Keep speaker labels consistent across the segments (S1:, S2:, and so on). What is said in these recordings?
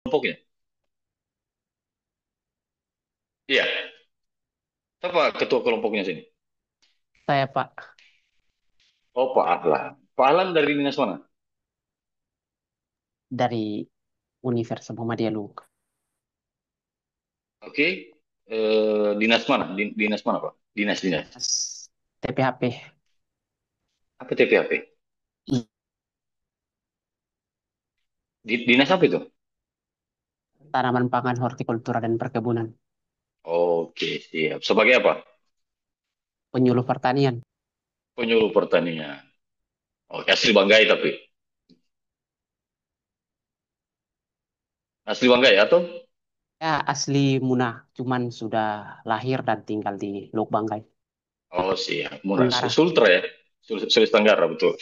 S1: kelompoknya? Iya. Siapa ketua kelompoknya sini?
S2: Saya Pak
S1: Oh, Pak Ahlan. Pak Ahlan dari dinas mana?
S2: dari Universitas Muhammadiyah Lubuk.
S1: Oke. Dinas mana? Dinas mana, Pak? Dinas.
S2: TPHP
S1: Apa TPAP? Dinas apa itu?
S2: Tanaman Pangan Hortikultura dan Perkebunan,
S1: Oke, siap. Sebagai apa?
S2: penyuluh pertanian.
S1: Penyuluh pertanian. Oke, asli Banggai tapi. Asli Banggai atau?
S2: Ya asli Munah, cuman sudah lahir dan tinggal di Lubuk Banggai.
S1: Oh, siap. Muna.
S2: Tenggara.
S1: Sultra ya? Sulawesi Tenggara, betul.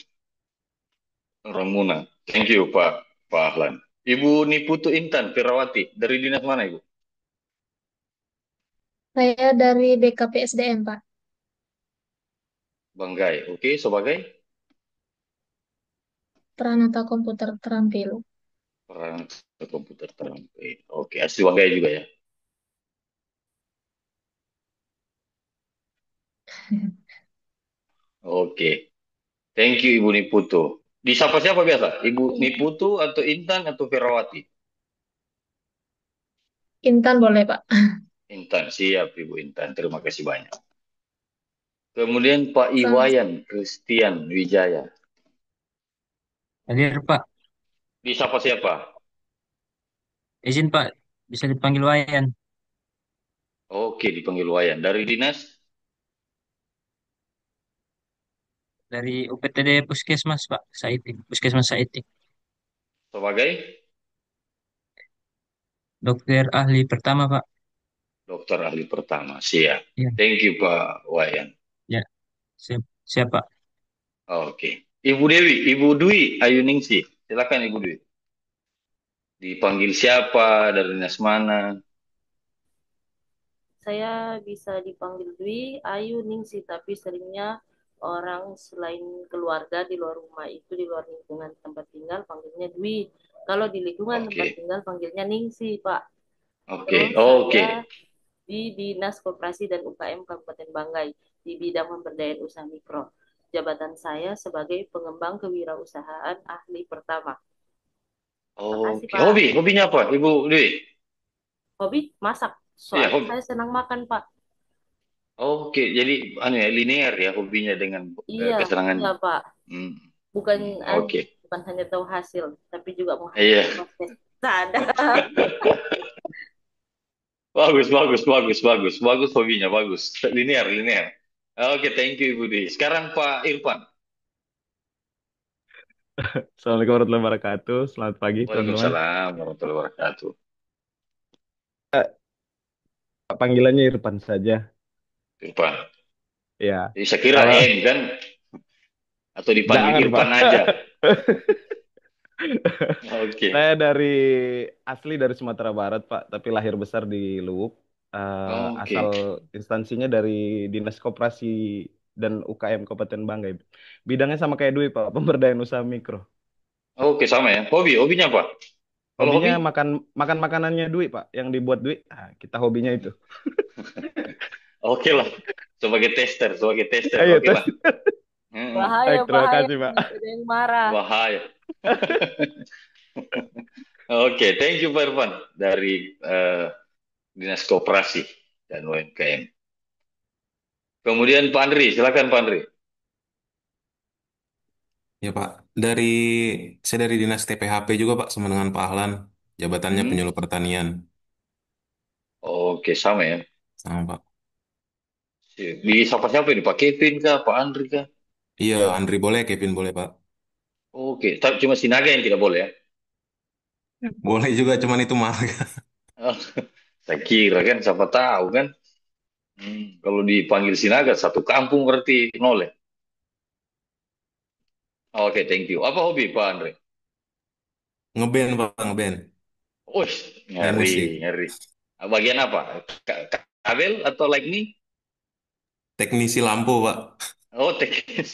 S1: Orang Muna. Thank you, Pak Ahlan. Ibu Niputu Intan Pirawati. Dari dinas mana, Ibu?
S3: Saya dari BKP SDM, Pak.
S1: Banggai. Oke, sebagai
S3: Peranata komputer terampil.
S1: perang komputer terampil. Oke, asli Banggai juga ya. Oke. Thank you, Ibu Niputu. Disapa siapa biasa? Ibu
S3: Iya.
S1: Niputu atau Intan atau Pirawati?
S3: Intan boleh, Pak.
S1: Intan, siap Ibu Intan. Terima kasih banyak. Kemudian Pak
S3: Sama.
S1: Iwayan Christian Wijaya.
S4: Hadir Pak,
S1: Disapa siapa?
S4: izin Pak, bisa dipanggil Wayan
S1: Oke, dipanggil Wayan. Dari dinas
S4: dari UPTD Puskesmas Pak, Saiti, Puskesmas Saiti.
S1: sebagai
S4: Dokter ahli pertama Pak.
S1: dokter ahli pertama. Siap.
S4: Ya,
S1: Thank you Pak Wayan.
S4: ya, siap, siap Pak.
S1: Oke. Ibu Dewi, Ibu Dwi Ayuningsi. Silakan Ibu Dwi. Dipanggil siapa? Dari dinas mana?
S5: Saya bisa dipanggil Dwi, Ayu, Ningsi, tapi seringnya orang selain keluarga di luar rumah itu di luar lingkungan tempat tinggal panggilnya Dwi. Kalau di lingkungan tempat
S1: Oke.
S5: tinggal panggilnya Ningsi, Pak.
S1: Oke.
S5: Terus
S1: Oke.
S5: saya di Dinas Koperasi dan UKM Kabupaten Banggai di bidang pemberdayaan usaha mikro. Jabatan saya sebagai pengembang kewirausahaan ahli pertama. Makasih,
S1: Oke.
S5: Pak.
S1: Hobinya apa Ibu Dwi?
S5: Hobi masak.
S1: Iya,
S5: Soalnya
S1: hobi.
S5: saya senang makan, Pak.
S1: Oke, jadi anu ya linear ya hobinya dengan
S5: Iya, iya,
S1: kesenangannya.
S5: Pak.
S1: Hmm.
S5: bukan
S1: Oke.
S5: bukan hanya tahu hasil tapi juga
S1: Iya.
S5: menghasilkan proses. Sadar.
S1: Bagus hobinya, bagus. Linear. Oke, thank you Ibu Dwi. Sekarang Pak Irfan.
S6: Assalamualaikum warahmatullahi wabarakatuh. Selamat pagi, teman-teman.
S1: Waalaikumsalam warahmatullahi wabarakatuh.
S6: Panggilannya Irfan saja.
S1: Irfan.
S6: Ya,
S1: Jadi saya kira
S6: kalau
S1: M kan atau dipanggil
S6: jangan Pak.
S1: Irfan aja. Oke.
S6: Saya asli dari Sumatera Barat, Pak, tapi lahir besar di Luwuk. Asal
S1: Oke.
S6: instansinya dari Dinas Koperasi dan UKM Kabupaten Banggai. Bidangnya sama kayak Dwi, Pak, pemberdayaan usaha mikro.
S1: Oke, sama ya. Hobinya apa? Kalau
S6: Hobinya
S1: hobi?
S6: makan makan makanannya Dwi, Pak, yang dibuat Dwi. Kita hobinya itu.
S1: Oke lah. Sebagai tester.
S6: Ayo,
S1: Oke
S6: tes.
S1: lah. Hmm,
S5: Bahaya,
S6: Baik, terima
S5: bahaya,
S6: kasih, Pak.
S5: nanti ada yang marah.
S1: bahaya. Oke, thank you Pak Irfan dari Dinas Koperasi dan UMKM. Kemudian Pak Andri, silakan Pak Andri.
S7: Ya Pak, dari saya dari Dinas TPHP juga Pak, sama dengan Pak Ahlan, jabatannya
S1: Hmm?
S7: penyuluh pertanian,
S1: Oke, sama ya.
S7: sama Pak.
S1: Di siapa ini? Pak Kevin kah? Pak Andri kah?
S7: Iya, Andri boleh, Kevin boleh Pak.
S1: Oke, tapi cuma Sinaga yang tidak boleh ya.
S7: Boleh juga, cuman itu marga.
S1: Oh, saya kira kan, siapa tahu kan. Kalau dipanggil Sinaga, satu kampung berarti nol ya. Oke, thank you. Apa hobi Pak Andri?
S7: Ngeband Pak, ngeband.
S1: Wih,
S7: Main musik.
S1: ngeri. Bagian apa? Kabel atau lightning?
S7: Teknisi lampu Pak.
S1: Oh, teknis.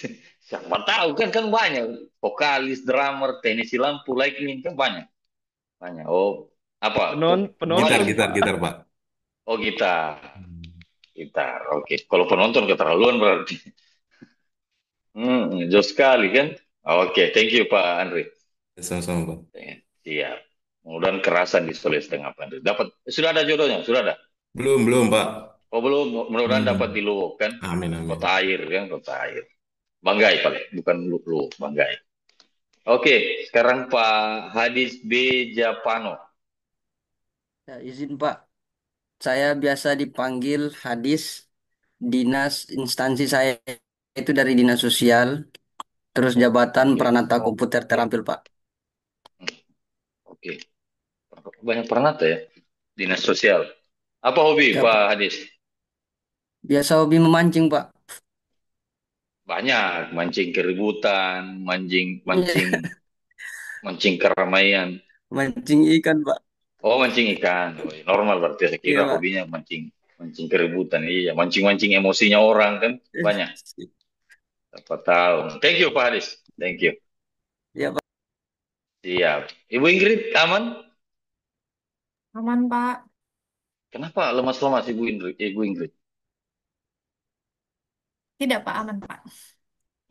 S1: Siapa tahu kan banyak. Vokalis, drummer, teknisi lampu, lightning kan banyak. Banyak. Oh, Apa?
S6: Penonton,
S7: Gitar,
S6: Pak.
S7: gitar, Pak.
S1: Oh, gitar.
S6: Hmm.
S1: Gitar. Oke. Kalau penonton keterlaluan berarti. Jauh sekali kan? Oke, thank you Pak Andri.
S7: Sama-sama, Pak.
S1: Siap. Mudah-mudahan kerasan di Sulawesi Tengah Pak Andri. Dapat, sudah ada jodohnya? Sudah ada?
S7: Belum, Pak.
S1: Oh belum, mudah-mudahan dapat di
S7: Hmm.
S1: Luwuk kan?
S7: Amin, amin.
S1: Kota air kan, kota air. Banggai paling, bukan Luwuk, Banggai. Oke, sekarang Pak Hadis B. Japano.
S8: Ya, izin Pak, saya biasa dipanggil Hadis, dinas instansi saya itu dari dinas sosial, terus jabatan
S1: Oke,
S8: peranata komputer terampil Pak.
S1: oke. Banyak peranata ya, dinas sosial. Apa hobi
S8: Ya
S1: Pak
S8: Pak,
S1: Hadis?
S8: biasa hobi memancing Pak.
S1: Banyak, mancing keributan, mancing,
S8: Iya,
S1: mancing, mancing keramaian.
S8: mancing ikan Pak.
S1: Oh, mancing ikan. Oh, normal berarti saya
S8: Iya
S1: kira
S8: Pak.
S1: hobinya mancing, mancing keributan. Iya, mancing-mancing emosinya orang kan banyak. Siapa tahu. Thank you Pak Hadis. Thank you.
S8: Iya Pak.
S1: Siap. Ibu Ingrid aman?
S3: Aman, Pak.
S1: Kenapa lemas-lemas Ibu Ingrid? Ibu Ingrid?
S3: Tidak, Pak. Aman, Pak.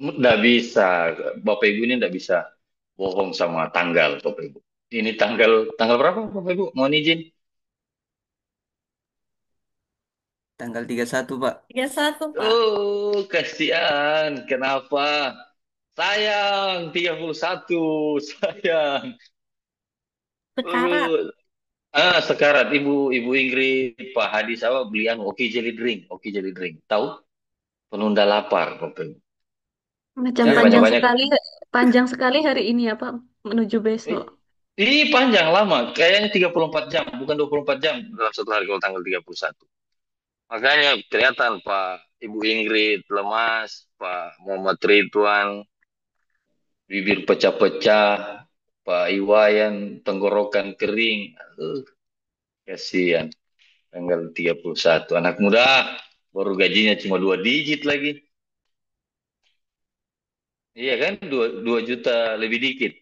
S1: Nggak bisa. Bapak Ibu ini nggak bisa bohong sama tanggal Bapak Ibu. Ini tanggal berapa Bapak Ibu? Mohon izin.
S8: Tanggal 31 Pak.
S3: 31, Pak.
S1: Oh, kasihan. Kenapa? Sayang, 31. Sayang.
S3: Sekarat.
S1: Sekarat Ibu Ingrid, Pak Hadis apa beli Oki Jelly Drink, Oki Jelly Drink. Tahu? Penunda lapar, Bapak Ibu.
S3: Macam
S1: Jadi
S3: panjang
S1: banyak-banyak.
S3: sekali, panjang sekali hari ini ya, Pak, menuju besok.
S1: Ini panjang lama, kayaknya 34 jam, bukan 24 jam dalam satu hari kalau tanggal 31. Makanya kelihatan Pak Ibu Ingrid lemas, Pak Muhammad Ridwan bibir pecah-pecah, Pak Iwayan tenggorokan kering. Kasihan. Tanggal 31. Anak muda baru gajinya cuma 2 digit lagi. Iya kan? 2 juta lebih dikit.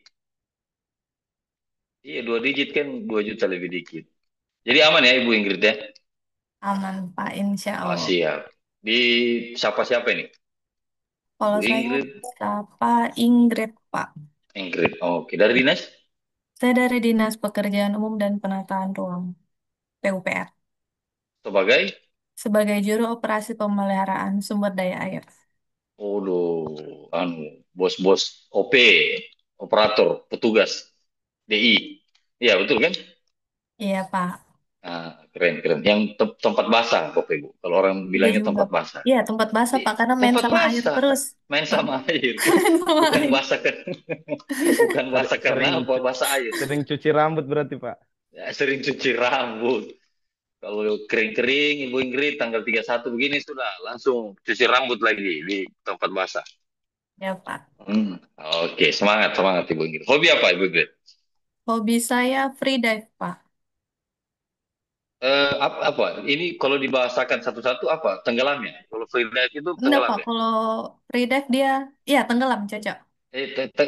S1: Iya 2 digit kan 2 juta lebih dikit. Jadi aman ya Ibu Ingrid ya?
S3: Aman, Pak, insya
S1: Oh,
S3: Allah.
S1: siap. Di siapa ini?
S3: Kalau
S1: Ibu
S3: saya
S1: Ingrid.
S3: siapa? Ingrid, Pak.
S1: Ingrid. Oke. Dari dinas?
S3: Saya dari Dinas Pekerjaan Umum dan Penataan Ruang, PUPR,
S1: Sebagai?
S3: sebagai Juru Operasi Pemeliharaan Sumber Daya Air.
S1: Bos-bos OP, operator, petugas, DI. Iya, betul kan?
S3: Iya, Pak.
S1: Keren. Yang tempat basah, Bapak Ibu. Kalau orang
S3: Iya
S1: bilangnya
S3: juga.
S1: tempat basah.
S3: Iya, tempat basah, Pak, karena main
S1: Tempat
S3: sama air
S1: basah.
S3: terus.
S1: Main
S3: Pak.
S1: sama air kan?
S3: Main sama
S1: Bukan
S3: air.
S1: basah kan? Bukan basah karena apa? Basah air.
S6: Sering cuci rambut berarti, Pak.
S1: Ya, sering cuci rambut. Kalau kering-kering, Ibu Ingrid tanggal 31 begini sudah langsung cuci rambut lagi di tempat basah.
S3: Ya, Pak.
S1: Oke, semangat Ibu Ingrid. Hobi apa Ibu Ingrid?
S3: Hobi saya free dive, Pak.
S1: Apa? Ini kalau dibahasakan satu-satu apa? Tenggelamnya. Kalau free dive itu
S3: Enggak,
S1: tenggelam
S3: Pak.
S1: ya?
S3: Kalau free dive dia, iya tenggelam, cocok.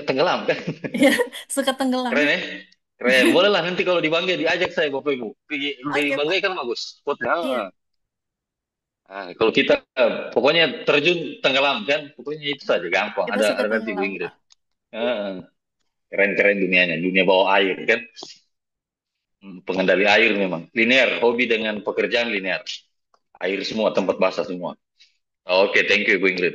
S1: Tenggelam kan?
S3: Iya, suka tenggelam.
S1: Keren ya? Keren. Boleh lah nanti kalau di Banggai diajak saya Bapak Ibu. Di
S3: Oke,
S1: Banggai
S3: Pak.
S1: kan bagus spotnya.
S3: Iya,
S1: Kalau kita pokoknya terjun tenggelam kan, pokoknya itu saja gampang.
S3: kita
S1: Ada
S3: suka
S1: nanti Bu
S3: tenggelam,
S1: Ingrid.
S3: Pak.
S1: Keren-keren dunianya, dunia bawah air kan. Pengendali air memang. Linear, hobi dengan pekerjaan linear. Air semua, tempat basah semua. Oke, thank you Ibu Ingrid.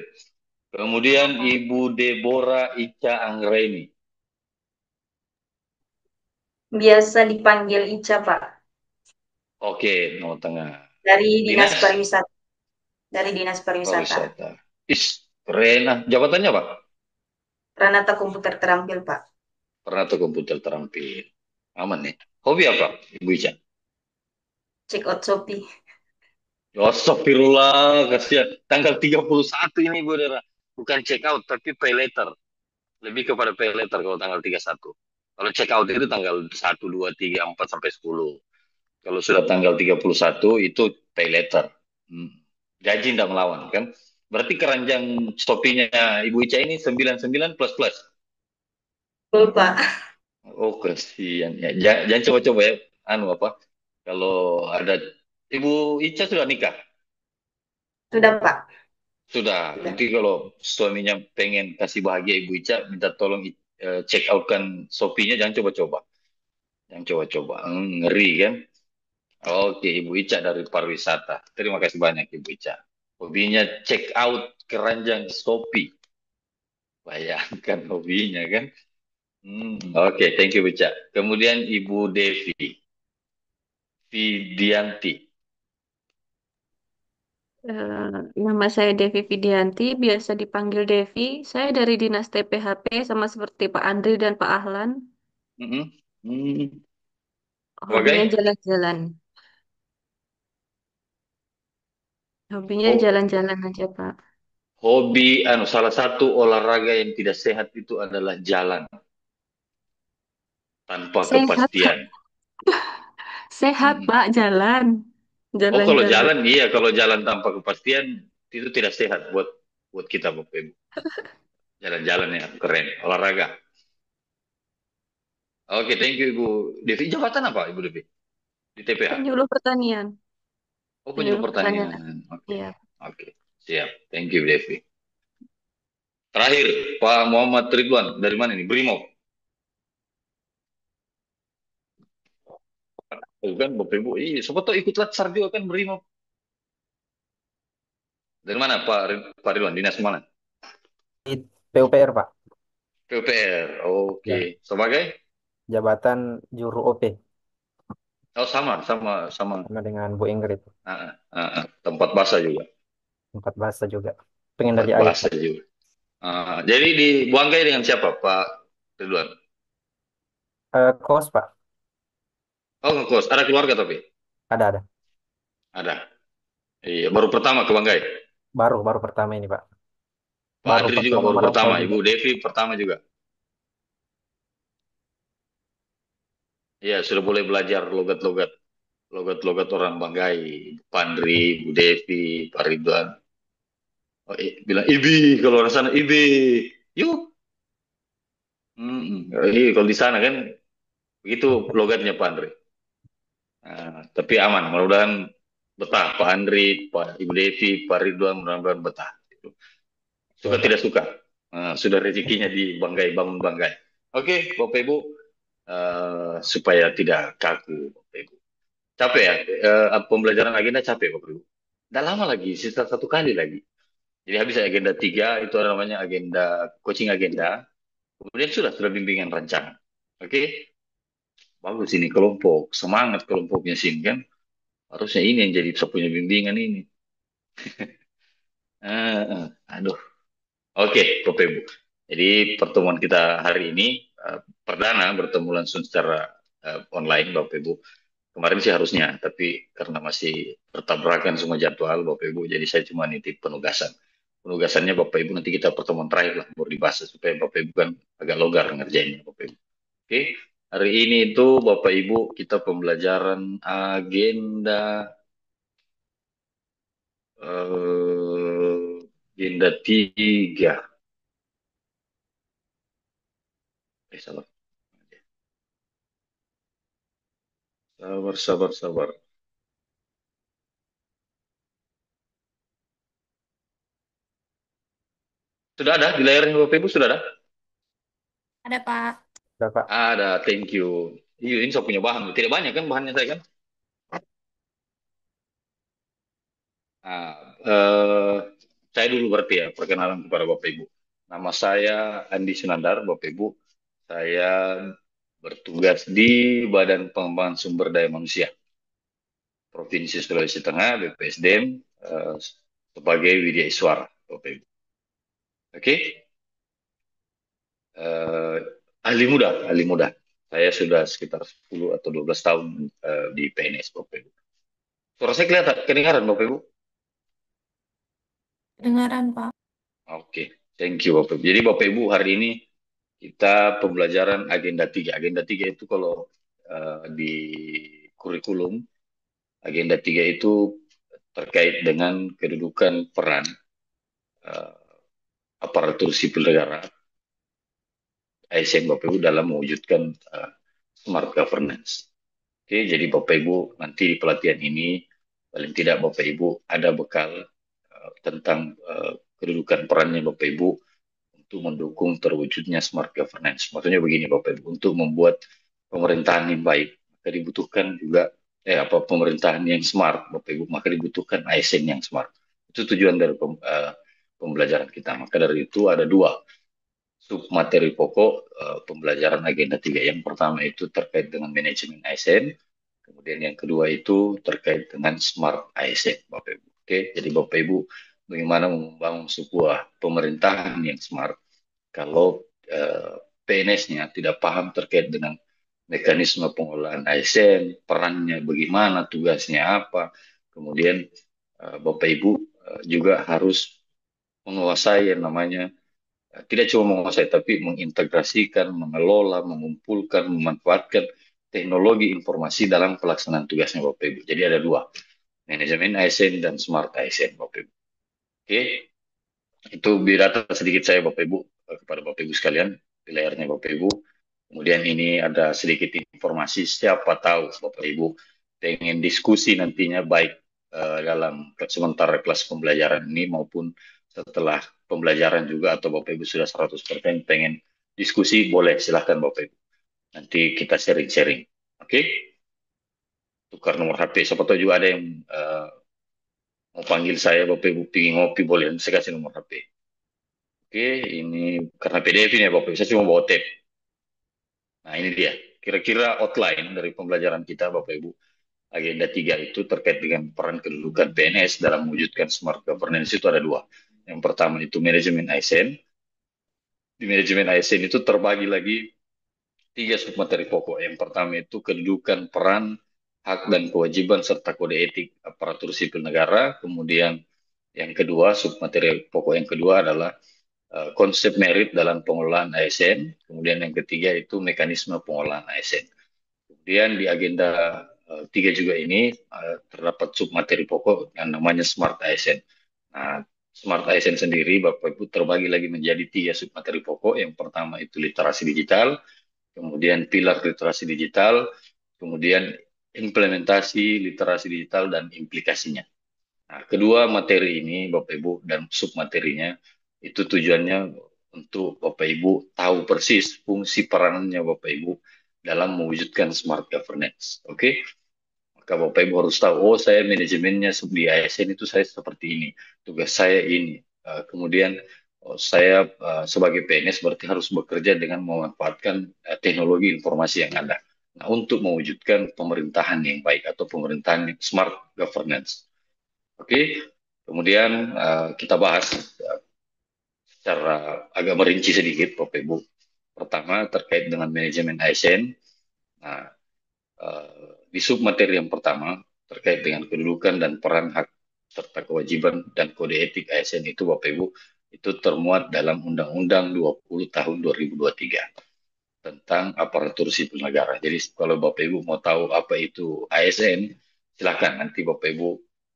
S1: Kemudian Ibu Deborah Ica Anggreni.
S9: Biasa dipanggil Ica, Pak.
S1: Oke, nomor tengah.
S9: Dari Dinas
S1: Dinas?
S9: Pariwisata. Dari Dinas Pariwisata.
S1: Pariwisata. Keren. Jabatannya Pak?
S9: Peranata komputer terampil, Pak.
S1: Peranata komputer terampil. Aman nih. Hobi apa Ibu Ica?
S9: Check out Shopee.
S1: Astagfirullah, kasihan. Tanggal 31 ini Bu Dera. Bukan check out, tapi pay later. Lebih kepada pay later kalau tanggal 31. Kalau check out itu tanggal 1, 2, 3, 4, sampai 10. Kalau sudah tanggal 31 itu pay later. Gaji tidak melawan kan? Berarti keranjang Shopee-nya Ibu Ica ini 99 plus plus.
S9: Betul, Pak.
S1: Oh, kasihan ya. Jangan coba-coba ya. anu apa? Kalau ada Ibu Ica sudah nikah?
S9: Sudah, Pak.
S1: Sudah.
S9: Sudah.
S1: Nanti kalau suaminya pengen kasih bahagia Ibu Ica, minta tolong check out kan Shopee-nya, jangan coba-coba. Jangan coba-coba. Ngeri kan? Oke, Ibu Ica dari pariwisata. Terima kasih banyak Ibu Ica. Hobinya check out keranjang Shopee. Bayangkan hobinya kan? Oke, thank you, Bica. Kemudian Ibu Devi Vidianti.
S10: Nama saya Devi Vidianti, biasa dipanggil Devi. Saya dari Dinas TPHP, sama seperti Pak Andri dan Pak Ahlan.
S1: Mm-mm. Hmm.
S10: Hobinya
S1: Sebagai
S10: jalan-jalan. Hobinya
S1: ho-
S10: jalan-jalan aja, Pak.
S1: hobi, salah satu olahraga yang tidak sehat itu adalah jalan tanpa
S10: Sehat, Pak.
S1: kepastian.
S10: Sehat,
S1: Mm-mm.
S10: Pak, jalan.
S1: Oh, kalau
S10: Jalan-jalan.
S1: jalan, iya, kalau jalan tanpa kepastian itu tidak sehat buat buat kita, Bapak Ibu. Jalan-jalan ya, keren, olahraga. Oke, thank you Ibu Devi. Jabatan apa Ibu Devi di TPH?
S10: Penyuluh pertanian.
S1: Oh, penyuluh
S10: Penyuluh pertanian.
S1: pertanian. Oke,
S10: Iya.
S1: oke, siap. Thank you Devi. Terakhir, Pak Muhammad Ridwan dari mana nih? Brimob. Oh, kan Bapak Ibu, iya, siapa tahu ikut latsar juga kan Brimob. Dari mana Pak Ridwan? Dinas mana?
S11: Di PUPR, Pak.
S1: PUPR. Oke.
S11: Ya,
S1: Sebagai?
S11: jabatan juru OP
S1: Oh, sama, sama, sama.
S11: sama dengan Bu Ingrid.
S1: Tempat bahasa juga.
S11: Tempat bahasa juga. Pengen
S1: Tempat
S11: dari air,
S1: bahasa
S11: Pak.
S1: juga. Jadi di Buangkai dengan siapa, Pak Ridwan?
S11: Kos, Pak.
S1: Oh, ngekos. Ada keluarga tapi?
S11: Ada.
S1: Ada. Iya, baru pertama ke Banggai.
S11: Baru pertama ini, Pak.
S1: Pak
S11: Baru
S1: Adri juga
S11: pertama
S1: baru
S11: merantau
S1: pertama.
S11: juga.
S1: Ibu Devi pertama juga. Iya, sudah boleh belajar logat-logat. Logat-logat orang Banggai. Pandri, Bu Devi, Pak Ridwan. Oh, bilang Ibi, kalau orang sana Ibi. Yuk. Iya, kalau di sana kan begitu logatnya Pak Andri. Tapi aman, mudah-mudahan betah Pak Andri, Pak Ibu Devi, Pak Ridwan, mudah-mudahan betah. Suka
S11: Ya, Pak.
S1: tidak suka, sudah rezekinya di Banggai, bangun Banggai. Oke, Bapak Ibu, supaya tidak kaku, Bapak Ibu. Capek ya, pembelajaran agenda capek Bapak Ibu. Tidak lama lagi, sisa 1 kali lagi. Jadi habis agenda 3, itu namanya agenda, coaching agenda. Kemudian sudah bimbingan rancangan. Oke, bagus ini kelompok, semangat kelompoknya sini kan. Harusnya ini yang jadi punya bimbingan ini. Aduh. Oke, Bapak Ibu. Jadi pertemuan kita hari ini perdana bertemu langsung secara online, Bapak Ibu. Kemarin sih harusnya, tapi karena masih bertabrakan semua jadwal, Bapak Ibu, jadi saya cuma nitip penugasan. Penugasannya Bapak Ibu nanti kita pertemuan terakhir lah, baru dibahas supaya Bapak Ibu kan agak longgar ngerjainnya, Bapak Ibu. Oke, hari ini itu Bapak Ibu kita pembelajaran agenda 3. Sabar. Sabar. Sudah ada di layarnya Bapak Ibu, sudah ada?
S3: Ada, Pak.
S11: Udah, Pak.
S1: Ada, thank you. Iya, ini saya punya bahan. Tidak banyak kan bahannya saya kan? Saya dulu berarti ya, perkenalan kepada Bapak Ibu. Nama saya Andi Sunandar, Bapak Ibu. Saya bertugas di Badan Pengembangan Sumber Daya Manusia Provinsi Sulawesi Tengah, BPSDM, sebagai Widya Iswara, Bapak Ibu. Oke? Ahli muda. Saya sudah sekitar 10 atau 12 tahun di PNS, Bapak Ibu. Suara saya kedengaran, Bapak Ibu?
S3: Dengaran, Pak.
S1: Oke, thank you Bapak Ibu. Jadi Bapak Ibu hari ini kita pembelajaran agenda 3. Agenda 3 itu kalau di kurikulum, agenda 3 itu terkait dengan kedudukan peran aparatur sipil negara, ASN Bapak Ibu dalam mewujudkan smart governance.
S12: Oke, jadi Bapak Ibu nanti di pelatihan ini paling tidak Bapak Ibu ada bekal tentang kedudukan perannya Bapak Ibu untuk mendukung terwujudnya smart governance. Maksudnya begini Bapak Ibu, untuk membuat pemerintahan yang baik, maka dibutuhkan juga pemerintahan yang smart Bapak Ibu, maka dibutuhkan ASN yang smart. Itu tujuan dari pembelajaran kita. Maka dari itu ada dua submateri pokok pembelajaran agenda 3. Yang pertama itu terkait dengan manajemen ASN, kemudian yang kedua itu terkait dengan smart ASN, Bapak Ibu. Oke, jadi Bapak Ibu bagaimana membangun sebuah pemerintahan yang smart kalau PNS-nya tidak paham terkait dengan mekanisme pengelolaan ASN, perannya bagaimana, tugasnya apa, kemudian Bapak Ibu juga harus menguasai yang namanya tidak cuma menguasai tapi mengintegrasikan, mengelola, mengumpulkan, memanfaatkan teknologi informasi dalam pelaksanaan tugasnya Bapak Ibu. Jadi ada dua, manajemen ASN dan smart ASN Bapak Ibu. Oke, itu biodata sedikit saya Bapak Ibu kepada Bapak Ibu sekalian di layarnya Bapak Ibu. Kemudian ini ada sedikit informasi, siapa tahu Bapak Ibu pengen diskusi nantinya baik dalam sementara kelas pembelajaran ini maupun setelah pembelajaran juga, atau Bapak Ibu sudah 100% pengen diskusi, boleh silahkan Bapak Ibu. Nanti kita sharing-sharing. Oke? Tukar nomor HP. Siapa tahu juga ada yang mau panggil saya, Bapak Ibu pingin ngopi, boleh. Saya kasih nomor HP. Oke, ini karena PDF ini ya Bapak Ibu. Saya cuma bawa tape. Nah ini dia. Kira-kira outline dari pembelajaran kita Bapak Ibu. Agenda 3 itu terkait dengan peran kedudukan PNS dalam mewujudkan smart governance itu ada dua. Yang pertama itu manajemen ASN. Di manajemen ASN itu terbagi lagi 3 submateri pokok. Yang pertama itu kedudukan, peran, hak dan kewajiban serta kode etik aparatur sipil negara. Kemudian yang kedua, submateri pokok yang kedua adalah konsep merit dalam pengelolaan ASN. Kemudian yang ketiga itu mekanisme pengelolaan ASN. Kemudian di agenda 3 juga ini terdapat submateri pokok yang namanya smart ASN. Nah, smart ASN sendiri Bapak Ibu terbagi lagi menjadi 3 submateri pokok. Yang pertama itu literasi digital, kemudian pilar literasi digital, kemudian implementasi literasi digital dan implikasinya. Nah, kedua materi ini Bapak Ibu dan submaterinya itu tujuannya untuk Bapak Ibu tahu persis fungsi peranannya Bapak Ibu dalam mewujudkan smart governance. Oke? Maka Bapak Ibu harus tahu, oh saya manajemennya di ASN itu saya seperti ini, tugas saya ini. Kemudian saya sebagai PNS berarti harus bekerja dengan memanfaatkan teknologi informasi yang ada. Nah, untuk mewujudkan pemerintahan yang baik atau pemerintahan yang smart governance. Oke, kemudian kita bahas secara agak merinci sedikit, Bapak Ibu. Pertama terkait dengan manajemen ASN. Nah, di submateri yang pertama terkait dengan kedudukan dan peran hak serta kewajiban dan kode etik ASN itu Bapak Ibu itu termuat dalam Undang-Undang 20 tahun 2023 tentang aparatur sipil negara. Jadi kalau Bapak Ibu mau tahu apa itu ASN, silakan nanti Bapak Ibu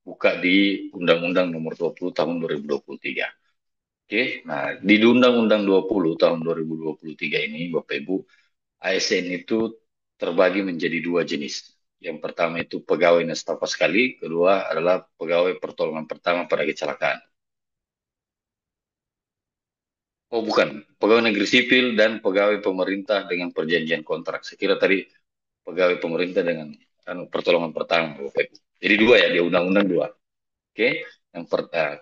S12: buka di Undang-Undang nomor 20 tahun 2023. Oke, nah di Undang-Undang 20 tahun 2023 ini Bapak Ibu ASN itu terbagi menjadi 2 jenis. Yang pertama itu pegawai nestapa sekali, kedua adalah pegawai pertolongan pertama pada kecelakaan. Oh bukan, pegawai negeri sipil dan pegawai pemerintah dengan perjanjian kontrak. Saya kira tadi pegawai pemerintah dengan pertolongan pertama. Jadi 2 ya, di undang-undang 2. Oke, yang pertama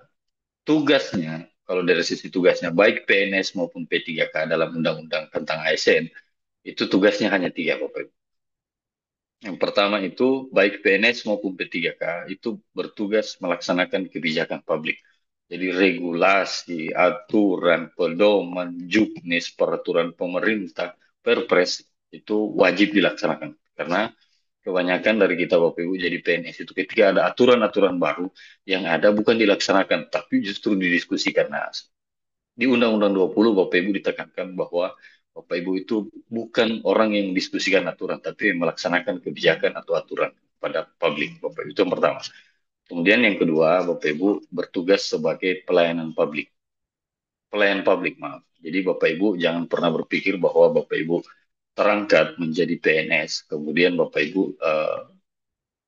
S12: tugasnya, kalau dari sisi tugasnya baik PNS maupun P3K dalam undang-undang tentang ASN itu tugasnya hanya 3 Bapak Ibu. Yang pertama itu baik PNS maupun P3K itu bertugas melaksanakan kebijakan publik. Jadi regulasi, aturan, pedoman, juknis, peraturan pemerintah, perpres itu wajib dilaksanakan. Karena kebanyakan dari kita Bapak Ibu jadi PNS itu ketika ada aturan-aturan baru yang ada bukan dilaksanakan, tapi justru didiskusikan. Nah, di Undang-Undang 20 Bapak Ibu ditekankan bahwa Bapak Ibu itu bukan orang yang diskusikan aturan, tapi melaksanakan kebijakan atau aturan pada publik. Bapak Ibu itu yang pertama. Kemudian yang kedua, Bapak Ibu bertugas sebagai pelayanan publik. Pelayan publik, maaf. Jadi Bapak Ibu jangan pernah berpikir bahwa Bapak Ibu terangkat menjadi PNS, kemudian Bapak Ibu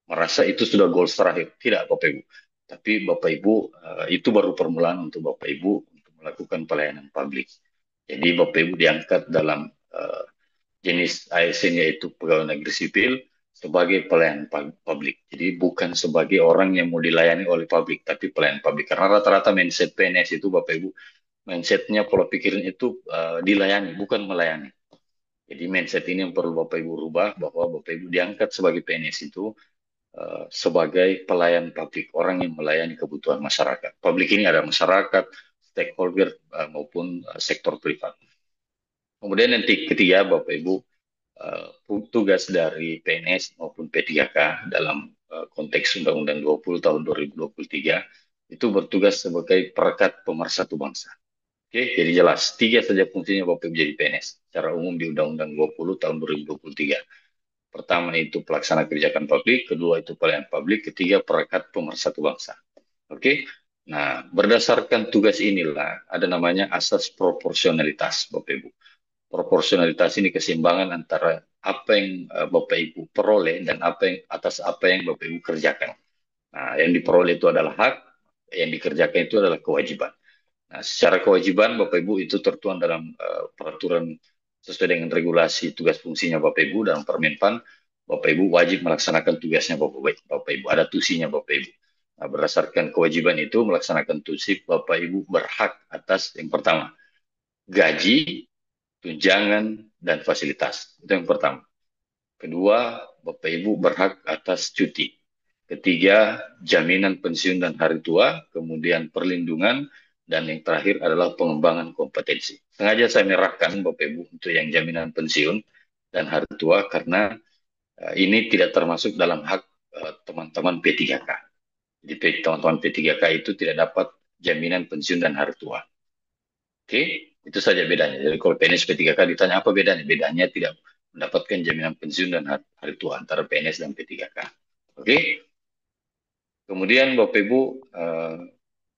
S12: merasa itu sudah goals terakhir. Tidak, Bapak Ibu. Tapi Bapak Ibu, itu baru permulaan untuk Bapak Ibu untuk melakukan pelayanan publik. Jadi Bapak Ibu diangkat dalam jenis ASN, yaitu pegawai negeri sipil, sebagai pelayan publik. Jadi bukan sebagai orang yang mau dilayani oleh publik, tapi pelayan publik. Karena rata-rata mindset PNS itu, Bapak Ibu, mindsetnya, pola pikirnya itu dilayani, bukan melayani. Jadi mindset ini yang perlu Bapak Ibu rubah, bahwa Bapak Ibu diangkat sebagai PNS itu sebagai pelayan publik, orang yang melayani kebutuhan masyarakat. Publik ini ada masyarakat, stakeholder maupun sektor privat. Kemudian yang ketiga, Bapak Ibu, tugas dari PNS maupun P3K dalam konteks Undang-Undang 20 tahun 2023 itu bertugas sebagai perekat pemersatu bangsa. Oke, jadi jelas, 3 saja fungsinya Bapak Ibu jadi PNS secara umum di Undang-Undang 20 tahun 2023. Pertama itu pelaksana kebijakan publik, kedua itu pelayan publik, ketiga perekat pemersatu bangsa. Oke, nah berdasarkan tugas inilah ada namanya asas proporsionalitas, Bapak Ibu. Proporsionalitas ini keseimbangan antara apa yang Bapak Ibu peroleh dan atas apa yang Bapak Ibu kerjakan. Nah, yang diperoleh itu adalah hak, yang dikerjakan itu adalah kewajiban. Nah, secara kewajiban Bapak Ibu itu tertuang dalam peraturan sesuai dengan regulasi tugas fungsinya Bapak Ibu dalam Permenpan. Bapak Ibu wajib melaksanakan tugasnya Bapak Ibu, ada tusinya Bapak Ibu. Nah, berdasarkan kewajiban itu melaksanakan tusi, Bapak Ibu berhak atas yang pertama, gaji, tunjangan, dan fasilitas. Itu yang pertama. Kedua, Bapak Ibu berhak atas cuti. Ketiga, jaminan pensiun dan hari tua, kemudian perlindungan, dan yang terakhir adalah pengembangan kompetensi. Sengaja saya merahkan Bapak Ibu untuk yang jaminan pensiun dan hari tua karena ini tidak termasuk dalam hak teman-teman P3K. Jadi teman-teman P3K itu tidak dapat jaminan pensiun dan hari tua. Oke, itu saja bedanya. Jadi kalau PNS P3K ditanya apa bedanya? Bedanya tidak mendapatkan jaminan pensiun dan hari tua antara PNS dan P3K. Oke. Kemudian Bapak Ibu,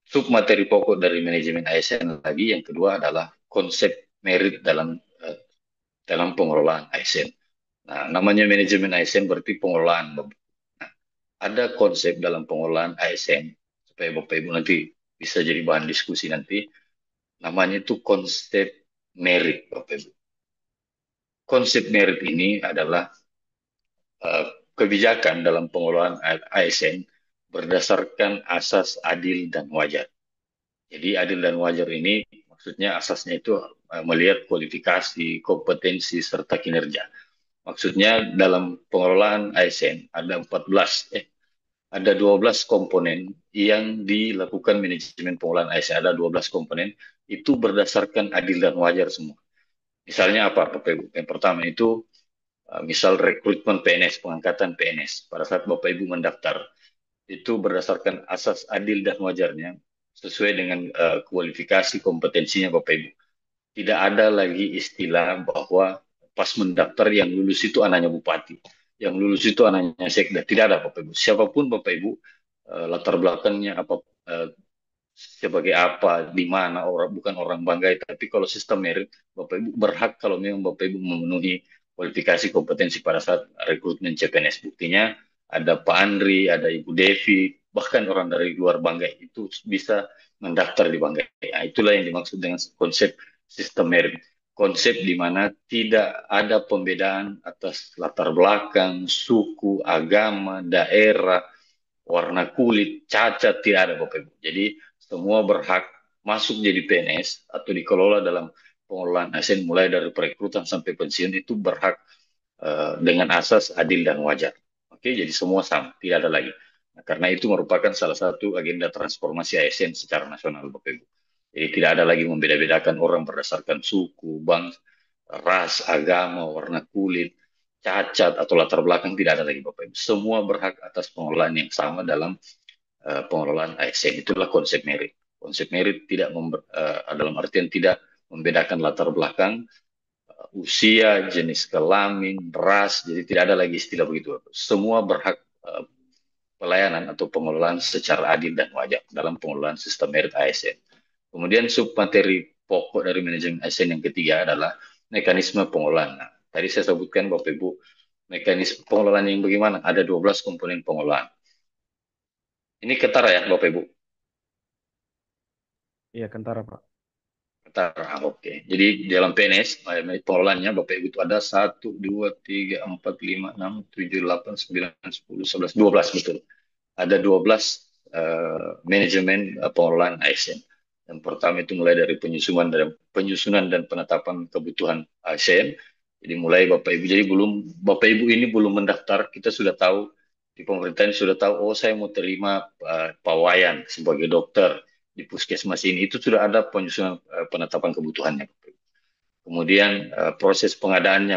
S12: submateri pokok dari manajemen ASN lagi yang kedua adalah konsep merit dalam pengelolaan ASN. Nah, namanya manajemen ASN berarti pengelolaan. Nah, ada konsep dalam pengelolaan ASN supaya Bapak Ibu nanti bisa jadi bahan diskusi nanti. Namanya itu konsep merit, Bapak Ibu. Konsep merit ini adalah kebijakan dalam pengelolaan ASN berdasarkan asas adil dan wajar. Jadi adil dan wajar ini maksudnya asasnya itu melihat kualifikasi, kompetensi, serta kinerja. Maksudnya dalam pengelolaan ASN ada 12 komponen yang dilakukan manajemen pengelolaan ASN. Ada 12 komponen, itu berdasarkan adil dan wajar semua. Misalnya apa, Bapak Ibu? Yang pertama itu, misal rekrutmen PNS, pengangkatan PNS. Pada saat Bapak Ibu mendaftar, itu berdasarkan asas adil dan wajarnya, sesuai dengan kualifikasi kompetensinya Bapak Ibu. Tidak ada lagi istilah bahwa pas mendaftar yang lulus itu anaknya bupati, yang lulus itu anaknya sekda. Tidak ada Bapak Ibu. Siapapun Bapak Ibu, latar belakangnya apa, sebagai apa, di mana, bukan orang banggai, tapi kalau sistem merit, Bapak Ibu berhak kalau memang Bapak Ibu memenuhi kualifikasi kompetensi pada saat rekrutmen CPNS. Buktinya ada Pak Andri, ada Ibu Devi, bahkan orang dari luar Banggai itu bisa mendaftar di Banggai. Nah, itulah yang dimaksud dengan konsep sistem merit. Konsep di mana tidak ada pembedaan atas latar belakang, suku, agama, daerah, warna kulit, cacat, tidak ada Bapak Ibu. Jadi semua berhak masuk jadi PNS atau dikelola dalam pengelolaan ASN mulai dari perekrutan sampai pensiun itu berhak dengan asas adil dan wajar. Oke, jadi semua sama, tidak ada lagi. Nah, karena itu merupakan salah satu agenda transformasi ASN secara nasional, Bapak Ibu. Jadi tidak ada lagi membeda-bedakan orang berdasarkan suku, bangsa, ras, agama, warna kulit, cacat atau latar belakang, tidak ada lagi Bapak Ibu. Semua berhak atas pengelolaan yang sama dalam pengelolaan ASN. Itulah konsep merit. Konsep merit tidak dalam artian tidak membedakan latar belakang, usia, jenis kelamin, ras, jadi tidak ada lagi istilah begitu. Semua berhak pelayanan atau pengelolaan secara adil dan wajar dalam pengelolaan sistem merit ASN. Kemudian submateri pokok dari manajemen ASN yang ketiga adalah mekanisme pengelolaan. Nah, tadi saya sebutkan Bapak Ibu, mekanisme pengelolaan yang bagaimana? Ada 12 komponen pengelolaan. Ini ketara ya Bapak Ibu?
S6: Iya, Kentara, Pak.
S12: Ketara, oke. Jadi dalam PNS, pengelolaannya Bapak Ibu itu ada 1, 2, 3, 4, 5, 6, 7, 8, 9, 10, 11, 12 betul. Ada 12 manajemen pengelolaan ASN. Yang pertama itu mulai dari penyusunan dan penetapan kebutuhan ASN. Jadi mulai Bapak Ibu, jadi Bapak Ibu ini belum mendaftar, kita sudah tahu di pemerintahan sudah tahu, oh saya mau terima Pak Wayan sebagai dokter di puskesmas ini, itu sudah ada penyusunan penetapan kebutuhannya. Kemudian proses pengadaan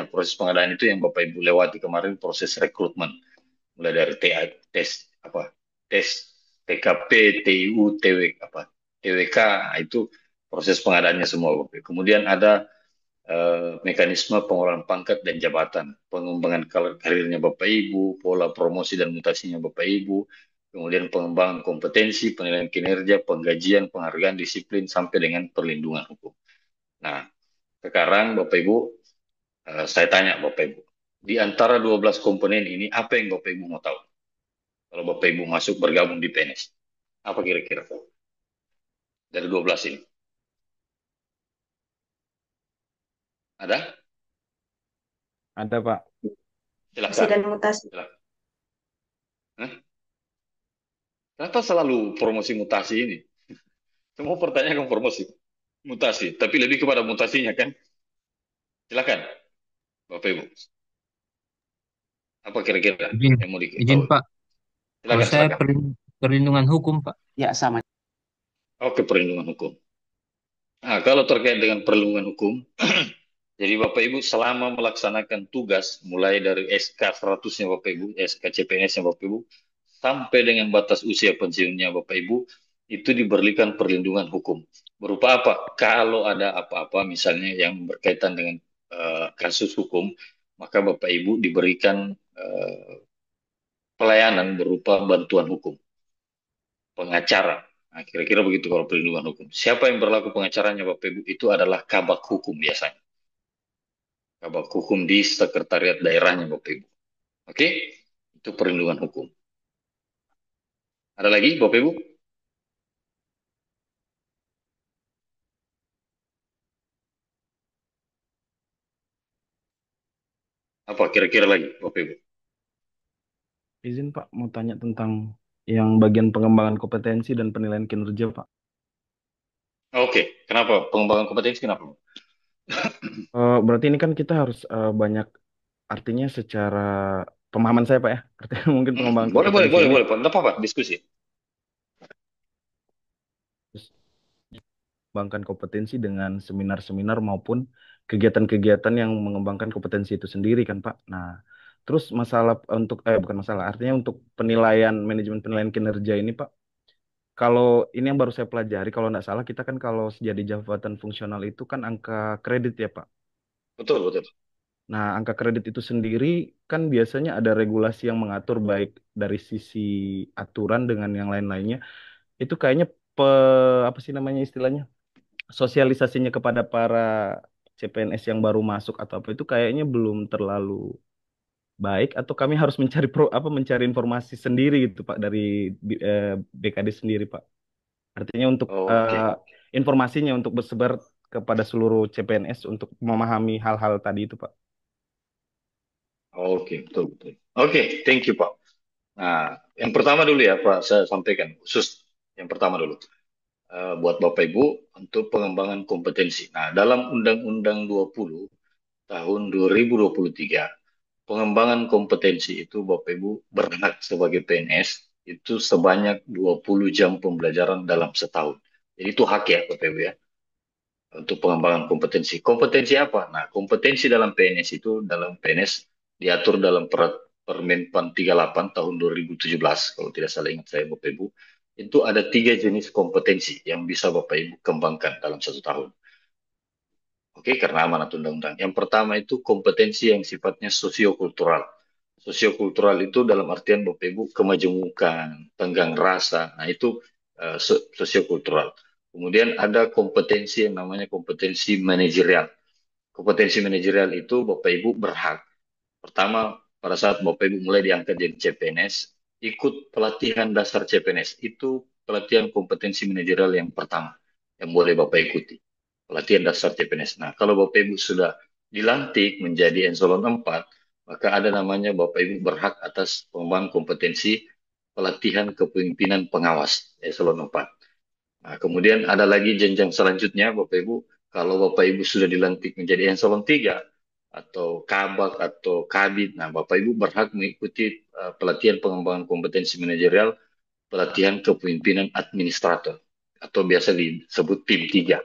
S12: itu yang Bapak Ibu lewati kemarin, proses rekrutmen mulai dari tes TKP, TIU, TWK, itu proses pengadaannya semua Bapak Ibu. Kemudian ada mekanisme pengelolaan pangkat dan jabatan, pengembangan karirnya Bapak Ibu, pola promosi dan mutasinya Bapak Ibu, kemudian pengembangan kompetensi, penilaian kinerja, penggajian, penghargaan, disiplin, sampai dengan perlindungan hukum. Nah, sekarang Bapak Ibu, saya tanya Bapak Ibu, di antara 12 komponen ini, apa yang Bapak Ibu mau tahu? Kalau Bapak Ibu masuk bergabung di PNS, apa kira-kira dari 12 ini? Ada?
S6: Ada, Pak.
S9: Promosi dan
S12: Silakan.
S9: mutasi.
S12: Hah? Kenapa selalu promosi mutasi ini? Semua pertanyaan kan promosi mutasi, tapi lebih kepada mutasinya kan? Silakan, Bapak Ibu. Apa kira-kira
S4: Izin,
S12: yang mau
S4: izin
S12: diketahui?
S4: Pak. Kalau
S12: Silakan,
S4: saya
S12: silakan.
S4: perlindungan hukum Pak.
S2: Ya, sama.
S12: Oke, perlindungan hukum. Nah, kalau terkait dengan perlindungan hukum, jadi Bapak Ibu selama melaksanakan tugas, mulai dari SK 100-nya Bapak Ibu, SK CPNS-nya Bapak Ibu, sampai dengan batas usia pensiunnya Bapak Ibu, itu diberikan perlindungan hukum. Berupa apa? Kalau ada apa-apa misalnya yang berkaitan dengan kasus hukum, maka Bapak Ibu diberikan pelayanan berupa bantuan hukum, pengacara. Nah, kira-kira begitu kalau perlindungan hukum. Siapa yang berlaku pengacaranya Bapak Ibu? Itu adalah kabak hukum biasanya. Kabak hukum di sekretariat daerahnya Bapak Ibu. Oke? Itu perlindungan hukum. Ada lagi Bapak Ibu? Apa kira-kira lagi Bapak Ibu?
S6: Izin, Pak, mau tanya tentang yang bagian pengembangan kompetensi dan penilaian kinerja, Pak.
S12: Oke, kenapa? Pengembangan kompetensi kenapa?
S6: Berarti ini kan kita harus banyak, artinya secara pemahaman saya, Pak, ya. Artinya mungkin pengembangan
S12: Boleh, boleh,
S6: kompetensi
S12: boleh,
S6: ini
S12: boleh. Tidak apa-apa, diskusi.
S6: mengembangkan kompetensi dengan seminar-seminar maupun kegiatan-kegiatan yang mengembangkan kompetensi itu sendiri kan, Pak. Nah, terus masalah untuk bukan masalah, artinya untuk penilaian manajemen penilaian kinerja ini, Pak. Kalau ini yang baru saya pelajari, kalau nggak salah kita kan kalau jadi jabatan fungsional itu kan angka kredit ya, Pak.
S12: Betul, betul.
S6: Nah, angka kredit itu sendiri kan biasanya ada regulasi yang mengatur baik dari sisi aturan dengan yang lain-lainnya. Itu kayaknya apa sih namanya istilahnya? Sosialisasinya kepada para CPNS yang baru masuk atau apa itu kayaknya belum terlalu baik atau kami harus mencari informasi sendiri gitu Pak dari BKD sendiri Pak. Artinya untuk
S12: Oke,
S6: informasinya untuk bersebar kepada seluruh CPNS untuk memahami hal-hal tadi itu Pak.
S12: oke, betul, betul. Oke, thank you Pak. Nah, yang pertama dulu ya Pak, saya sampaikan khusus yang pertama dulu. Buat Bapak Ibu untuk pengembangan kompetensi. Nah, dalam Undang-Undang 20 tahun 2023, pengembangan kompetensi itu Bapak Ibu berhak sebagai PNS itu sebanyak 20 jam pembelajaran dalam setahun. Jadi itu hak ya Bapak Ibu ya, untuk pengembangan kompetensi. Kompetensi apa? Nah, kompetensi dalam PNS itu, dalam PNS diatur dalam Permenpan 38 tahun 2017, kalau tidak salah ingat saya Bapak Ibu, itu ada 3 jenis kompetensi yang bisa Bapak Ibu kembangkan dalam 1 tahun. Oke, karena amanat undang-undang. Yang pertama itu kompetensi yang sifatnya sosiokultural. Sosiokultural itu dalam artian Bapak Ibu kemajemukan, tenggang rasa. Nah, itu sosiokultural. Kemudian ada kompetensi yang namanya kompetensi manajerial. kompetensi manajerial itu Bapak Ibu berhak. Pertama, pada saat Bapak Ibu mulai diangkat jadi CPNS, ikut pelatihan dasar CPNS. Itu pelatihan kompetensi manajerial yang pertama yang boleh Bapak ikuti. Pelatihan dasar CPNS. Nah, kalau Bapak Ibu sudah dilantik menjadi eselon 4, maka ada namanya Bapak Ibu berhak atas pengembangan kompetensi pelatihan kepemimpinan pengawas eselon 4. Nah, kemudian ada lagi jenjang selanjutnya Bapak Ibu, kalau Bapak Ibu sudah dilantik menjadi eselon 3 atau kabak atau kabid, nah Bapak Ibu berhak mengikuti pelatihan pengembangan kompetensi manajerial, pelatihan kepemimpinan administrator atau biasa disebut PIM 3.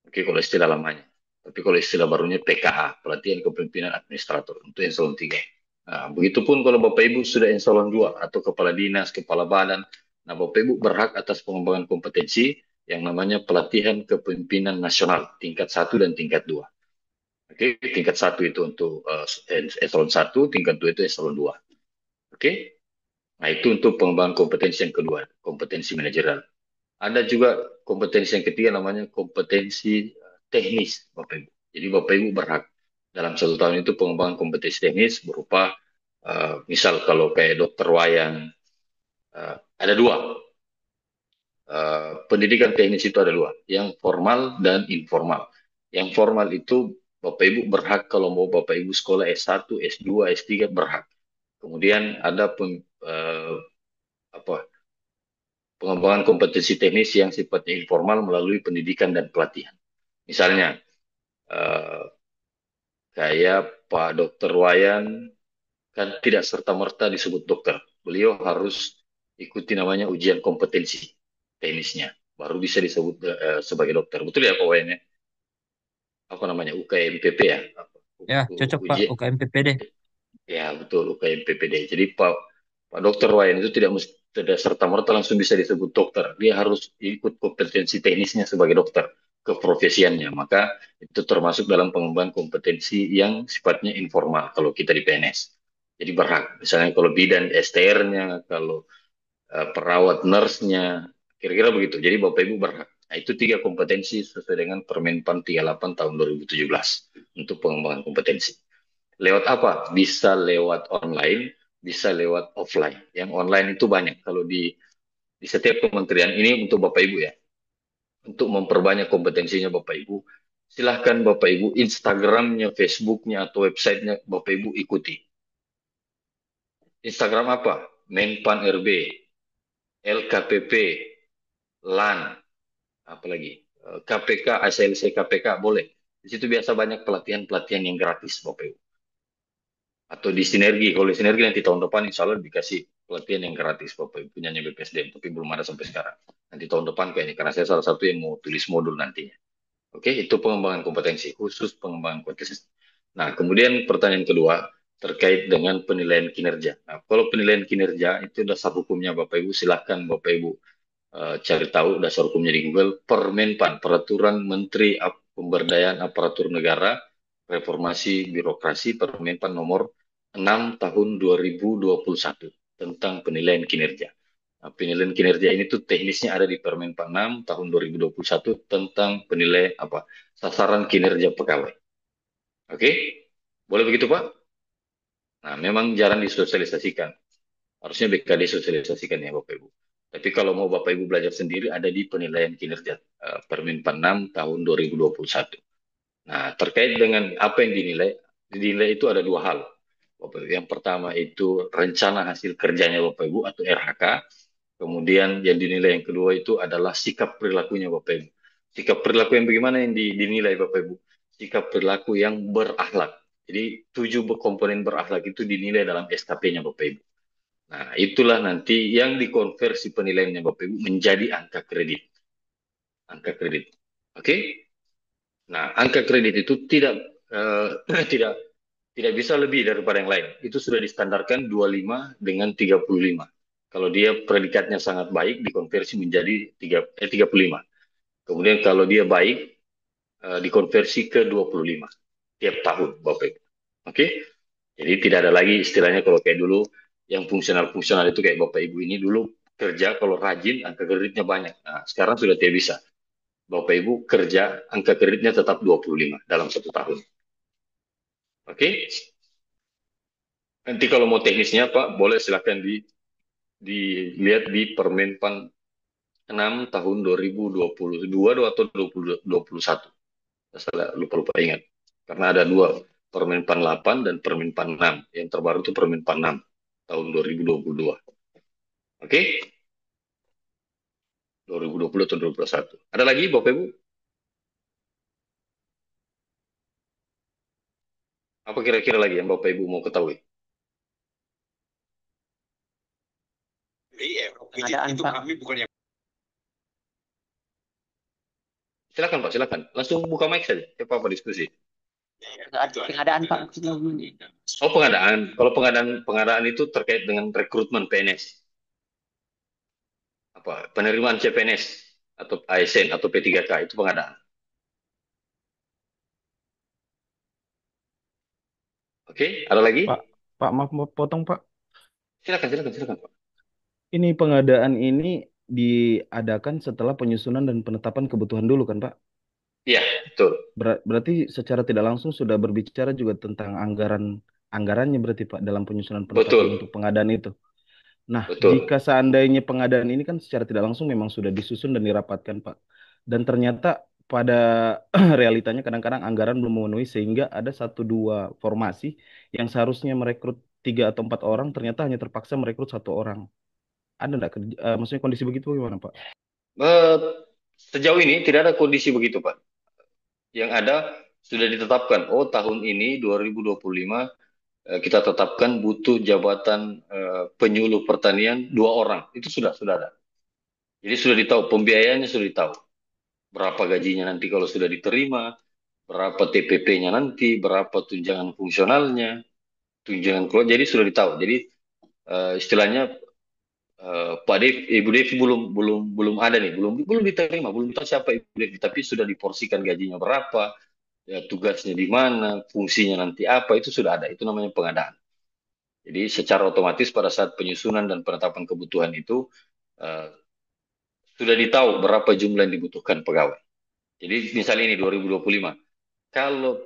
S12: Oke, kalau istilah lamanya. Tapi kalau istilah barunya PKA, pelatihan kepemimpinan administrator untuk eselon 3. Nah, begitupun kalau Bapak Ibu sudah eselon 2 atau kepala dinas, kepala badan, nah Bapak Ibu berhak atas pengembangan kompetensi yang namanya pelatihan kepemimpinan nasional tingkat 1 dan tingkat 2. Oke, tingkat 1 itu untuk eselon 1, tingkat 2 itu eselon 2. Oke. Nah, itu untuk pengembangan kompetensi yang kedua, kompetensi manajerial. Ada juga kompetensi yang ketiga namanya kompetensi teknis, Bapak Ibu. Jadi Bapak Ibu berhak dalam 1 tahun itu pengembangan kompetensi teknis berupa misal kalau kayak dokter Wayan, ada 2. Pendidikan teknis itu ada 2, yang formal dan informal. Yang formal itu Bapak Ibu berhak kalau mau Bapak Ibu sekolah S1, S2, S3 berhak. Kemudian ada pengembangan kompetensi teknis yang sifatnya informal melalui pendidikan dan pelatihan. Misalnya, kayak Pak Dokter Wayan kan tidak serta-merta disebut dokter. Beliau harus ikuti namanya ujian kompetensi teknisnya, baru bisa disebut sebagai dokter. Betul ya Pak Wayan ya? Apa namanya, UKMPP ya?
S4: Ya, cocok Pak,
S12: Ujian.
S4: UKMPPD.
S12: Ya, betul, UKMPPD. Jadi Pak Dokter Wayan itu tidak serta-merta langsung bisa disebut dokter. Dia harus ikut kompetensi teknisnya sebagai dokter, keprofesiannya. Maka itu termasuk dalam pengembangan kompetensi yang sifatnya informal kalau kita di PNS. Jadi berhak. Misalnya kalau bidan STR-nya, kalau perawat nurse-nya, kira-kira begitu. Jadi Bapak Ibu berhak. Nah, itu 3 kompetensi sesuai dengan Permenpan 38 tahun 2017 untuk pengembangan kompetensi. Lewat apa? Bisa lewat online, bisa lewat offline. Yang online itu banyak. Kalau di setiap kementerian ini untuk Bapak Ibu ya, untuk memperbanyak kompetensinya Bapak Ibu, silahkan Bapak Ibu Instagramnya, Facebooknya, atau websitenya Bapak Ibu ikuti. Instagram apa? Menpan RB, LKPP, LAN, apalagi KPK, ASLC KPK, boleh. Di situ biasa banyak pelatihan-pelatihan yang gratis Bapak Ibu. Atau di Sinergi, kalau di Sinergi nanti tahun depan insya Allah dikasih pelatihan yang gratis Bapak Ibu, punyanya BPSDM, tapi belum ada sampai sekarang. Nanti tahun depan kayaknya, karena saya salah satu yang mau tulis modul nantinya. Oke, itu pengembangan kompetensi, khusus pengembangan kompetensi. Nah, kemudian pertanyaan kedua, terkait dengan penilaian kinerja. Nah, kalau penilaian kinerja itu dasar hukumnya Bapak Ibu, silahkan Bapak Ibu cari tahu dasar hukumnya di Google. Permenpan, Peraturan Menteri Pemberdayaan Aparatur Negara, Reformasi Birokrasi, Permenpan nomor 6 tahun 2021 tentang penilaian kinerja. Nah, penilaian kinerja ini tuh teknisnya ada di Permenpan 6 tahun 2021 tentang penilaian sasaran kinerja pegawai. Oke? Boleh begitu Pak? Nah, memang jarang disosialisasikan. Harusnya BKD sosialisasikan ya Bapak Ibu. Tapi kalau mau Bapak Ibu belajar sendiri ada di penilaian kinerja Permenpan 6 tahun 2021. Nah, terkait dengan apa yang dinilai itu ada 2 hal. Bapak Ibu. Yang pertama itu rencana hasil kerjanya Bapak Ibu atau RHK. Kemudian yang dinilai yang kedua itu adalah sikap perilakunya Bapak Ibu. Sikap perilaku yang bagaimana yang dinilai Bapak Ibu? Sikap perilaku yang berakhlak. Jadi 7 komponen berakhlak itu dinilai dalam SKP-nya Bapak Ibu. Nah, itulah nanti yang dikonversi penilaiannya Bapak Ibu menjadi angka kredit. Angka kredit. Oke? Nah, angka kredit itu tidak bisa lebih daripada yang lain. Itu sudah distandarkan 25 dengan 35. Kalau dia predikatnya sangat baik, dikonversi menjadi 35. Kemudian kalau dia baik, dikonversi ke 25 tiap tahun, Bapak Ibu. Oke? Jadi tidak ada lagi istilahnya kalau kayak dulu, yang fungsional-fungsional itu kayak Bapak Ibu ini dulu kerja kalau rajin, angka kreditnya banyak. Nah, sekarang sudah tidak bisa. Bapak Ibu kerja, angka kreditnya tetap 25 dalam 1 tahun. Oke? Nanti kalau mau teknisnya Pak, boleh silakan dilihat di Permen 6 tahun 2022 atau 2021. Saya lupa ingat. Karena ada dua, Permen 8 dan Permen 6. Yang terbaru itu Permen 6 tahun 2022. Oke? 2020 atau 2021. Ada lagi Bapak Ibu? Apa kira-kira lagi yang Bapak Ibu mau ketahui?
S2: Pengadaan,
S12: Itu
S2: Pak.
S12: kami bukan yang... Silakan Pak, silakan. Langsung buka mic saja. Siapa apa diskusi?
S2: Pengadaan, Pak.
S12: Oh, pengadaan. Kalau pengadaan itu terkait dengan rekrutmen PNS. Apa? Penerimaan CPNS atau ASN atau P3K itu pengadaan. Oke, ada lagi?
S6: Pak, maaf potong Pak.
S12: Silakan Pak.
S6: Ini pengadaan ini diadakan setelah penyusunan dan penetapan kebutuhan dulu kan Pak?
S12: Iya, betul.
S6: Berarti secara tidak langsung sudah berbicara juga tentang anggarannya berarti Pak dalam penyusunan penetapan untuk pengadaan itu. Nah, jika seandainya pengadaan ini kan secara tidak langsung memang sudah disusun dan dirapatkan Pak. Dan ternyata pada realitanya kadang-kadang anggaran belum memenuhi sehingga ada 1-2 formasi yang seharusnya merekrut 3 atau 4 orang ternyata hanya terpaksa merekrut 1 orang. Ada enggak maksudnya kondisi begitu gimana Pak?
S12: Sejauh ini tidak ada kondisi begitu Pak. Yang ada sudah ditetapkan, oh tahun ini 2025 kita tetapkan butuh jabatan penyuluh pertanian 2 orang. Itu sudah ada. Jadi sudah ditahu, pembiayaannya sudah ditahu. Berapa gajinya nanti kalau sudah diterima, berapa TPP-nya nanti, berapa tunjangan fungsionalnya, tunjangan keluar. Jadi sudah ditahu. Jadi istilahnya Pak Dev, Ibu Devi belum ada nih, belum diterima, belum tahu siapa Ibu Devi, tapi sudah diporsikan gajinya berapa, ya, tugasnya di mana, fungsinya nanti apa, itu sudah ada. Itu namanya pengadaan. Jadi secara otomatis pada saat penyusunan dan penetapan kebutuhan itu sudah ditahu berapa jumlah yang dibutuhkan pegawai. Jadi misalnya ini 2025, kalau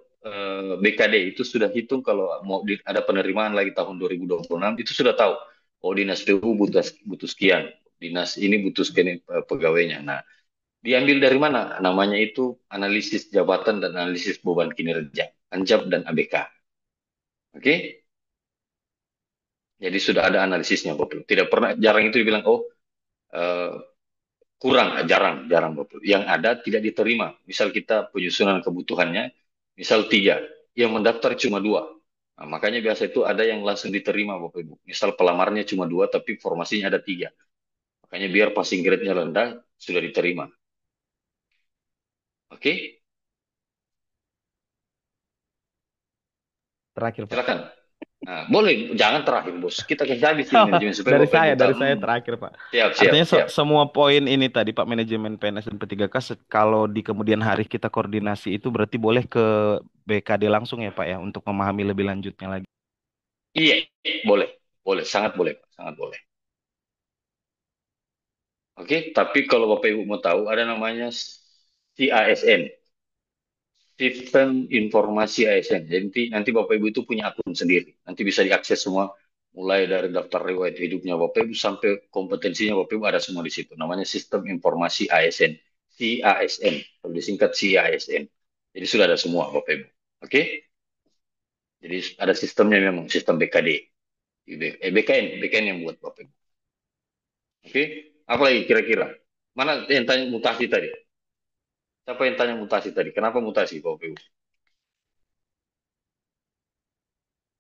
S12: BKD itu sudah hitung kalau mau ada penerimaan lagi tahun 2026 itu sudah tahu. Oh, dinas PU butuh sekian, dinas ini butuh sekian pegawainya. Nah, diambil dari mana? Namanya itu analisis jabatan dan analisis beban kinerja, ANJAP dan ABK. Oke? Jadi sudah ada analisisnya, Bapak. Tidak pernah, jarang itu dibilang, oh kurang, jarang Bapak. Yang ada tidak diterima. Misal kita penyusunan kebutuhannya, misal 3, yang mendaftar cuma 2. Nah, makanya biasa itu ada yang langsung diterima Bapak Ibu. Misal pelamarnya cuma 2, tapi formasinya ada 3. Makanya biar passing grade-nya rendah, sudah diterima. Oke?
S6: Terakhir Pak.
S12: Silakan. Nah, boleh, jangan terakhir bos. Kita kasih habis ini manajemen supaya
S6: dari saya terakhir Pak.
S12: Siap.
S6: Artinya semua poin ini tadi Pak manajemen PNS dan P3K kalau di kemudian hari kita koordinasi itu berarti boleh ke BKD langsung ya Pak ya untuk memahami lebih lanjutnya lagi.
S12: Iya, boleh, sangat boleh Pak, sangat boleh. Oke, tapi kalau Bapak Ibu mau tahu ada namanya CASN. Sistem Informasi ASN. Jadi nanti Bapak Ibu itu punya akun sendiri. Nanti bisa diakses semua, mulai dari daftar riwayat hidupnya Bapak Ibu sampai kompetensinya Bapak Ibu ada semua di situ. Namanya Sistem Informasi ASN. CASN. Kalau disingkat CASN. Jadi sudah ada semua Bapak Ibu. Oke? Jadi ada sistemnya memang, sistem BKD. BKN yang buat Bapak Ibu. Oke? Apa lagi kira-kira? Mana yang tanya mutasi tadi? Siapa yang tanya mutasi tadi? Kenapa mutasi, Bapak Ibu?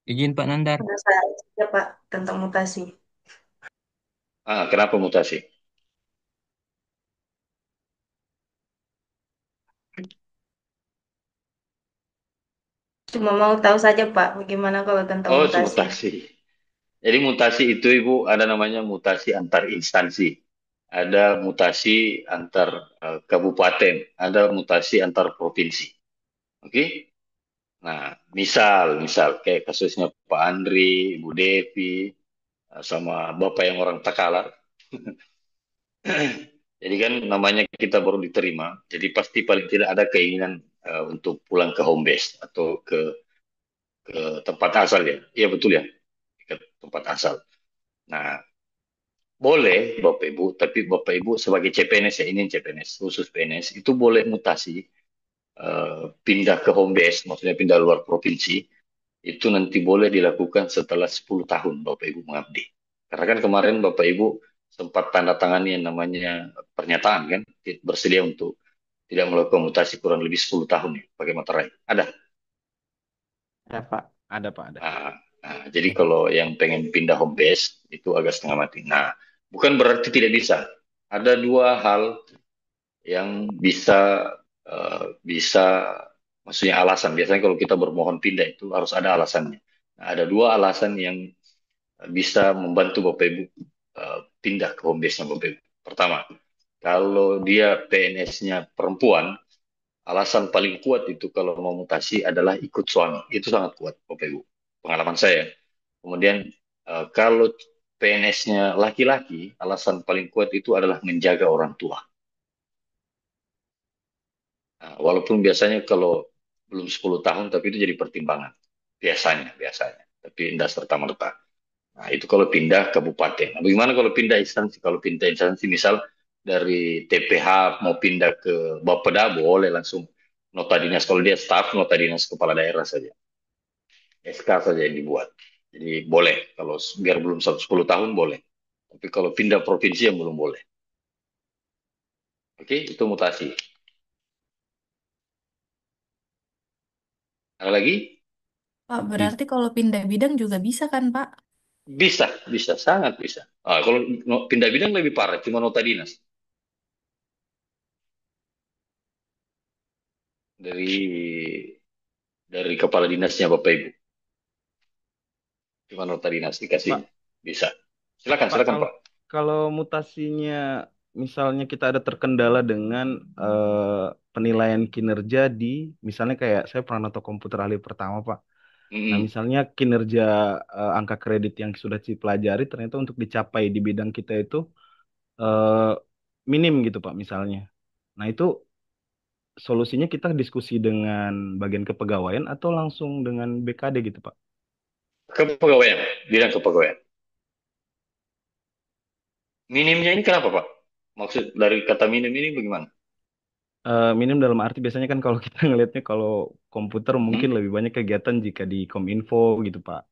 S4: Izin Pak Nandar.
S9: Ya Pak, tentang mutasi.
S12: Kenapa mutasi?
S9: Cuma mau tahu saja Pak, bagaimana kalau tentang
S12: mutasi. Jadi mutasi itu Ibu ada namanya mutasi antar instansi. Ada mutasi antar kabupaten, ada mutasi antar provinsi. Oke? Nah, misal kayak kasusnya Pak Andri, Ibu Devi, sama Bapak yang orang Takalar. Jadi kan namanya kita baru diterima, jadi pasti paling tidak ada keinginan untuk pulang ke home base atau ke tempat asal ya. Iya betul ya, ke tempat asal. Nah, boleh Bapak Ibu, tapi Bapak Ibu sebagai CPNS ya, ini CPNS, khusus PNS, itu boleh mutasi, pindah ke home base, maksudnya pindah luar provinsi, itu nanti boleh dilakukan setelah 10 tahun Bapak Ibu mengabdi. Karena kan kemarin Bapak Ibu sempat tanda tangani yang namanya pernyataan kan, bersedia untuk tidak melakukan mutasi kurang lebih 10 tahun ya, pakai materai. Ada?
S2: Ada, Pak.
S6: Ada Pak, ada.
S12: Jadi kalau yang pengen pindah home base, itu agak setengah mati. Nah, bukan berarti tidak bisa. Ada dua hal yang bisa maksudnya alasan. Biasanya kalau kita bermohon pindah itu harus ada alasannya. Nah, ada dua alasan yang bisa membantu Bapak Ibu pindah ke home base-nya Bapak Ibu. Pertama, kalau dia PNS-nya perempuan, alasan paling kuat itu kalau mau mutasi adalah ikut suami. Itu sangat kuat Bapak Ibu. Pengalaman saya. Kemudian kalau PNS-nya laki-laki, alasan paling kuat itu adalah menjaga orang tua. Nah, walaupun biasanya kalau belum 10 tahun, tapi itu jadi pertimbangan. Biasanya. Tapi tidak serta-merta. Nah, itu kalau pindah kabupaten. Nah, bagaimana kalau pindah instansi? Kalau pindah instansi, misal dari TPH mau pindah ke Bapeda, boleh langsung nota dinas. Kalau dia staf, nota dinas kepala daerah saja. SK saja yang dibuat. Jadi boleh. Kalau biar belum 10 tahun, boleh. Tapi kalau pindah provinsi yang belum boleh. Oke, itu mutasi. Ada lagi?
S3: Pak, berarti kalau pindah bidang juga bisa kan, Pak?
S12: Bisa, sangat bisa. Kalau pindah bidang lebih parah, cuma nota dinas. Dari kepala dinasnya Bapak Ibu. Cuma nota dinas dikasih.
S6: Pak,
S12: Bisa. Silakan Pak.
S6: Kalau mutasinya misalnya kita ada terkendala dengan penilaian kinerja di, misalnya kayak saya pernah nota komputer ahli pertama Pak. Nah misalnya kinerja angka kredit yang sudah dipelajari ternyata untuk dicapai di bidang kita itu minim gitu Pak misalnya. Nah itu solusinya kita diskusi dengan bagian kepegawaian atau langsung dengan BKD gitu Pak?
S12: Kepegawaian, bidang kepegawaian. Minimnya ini kenapa Pak? Maksud dari kata minim ini bagaimana?
S6: Minim dalam arti biasanya kan kalau kita ngelihatnya kalau komputer mungkin lebih banyak kegiatan jika di Kominfo gitu Pak.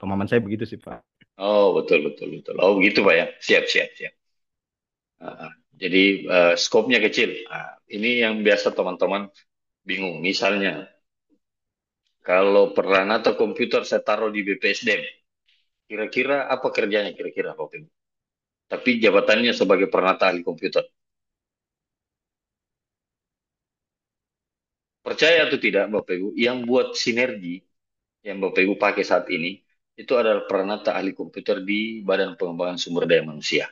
S6: Pemahaman saya begitu sih Pak.
S12: Oh betul. Oh begitu Pak ya. Siap. Jadi skopnya kecil. Ini yang biasa teman-teman bingung. Misalnya kalau peranata komputer saya taruh di BPSDM, kira-kira apa kerjanya kira-kira Bapak Ibu? Tapi jabatannya sebagai peranata ahli komputer. Percaya atau tidak Bapak Ibu, yang buat sinergi yang Bapak Ibu pakai saat ini itu adalah peranata ahli komputer di Badan Pengembangan Sumber Daya Manusia.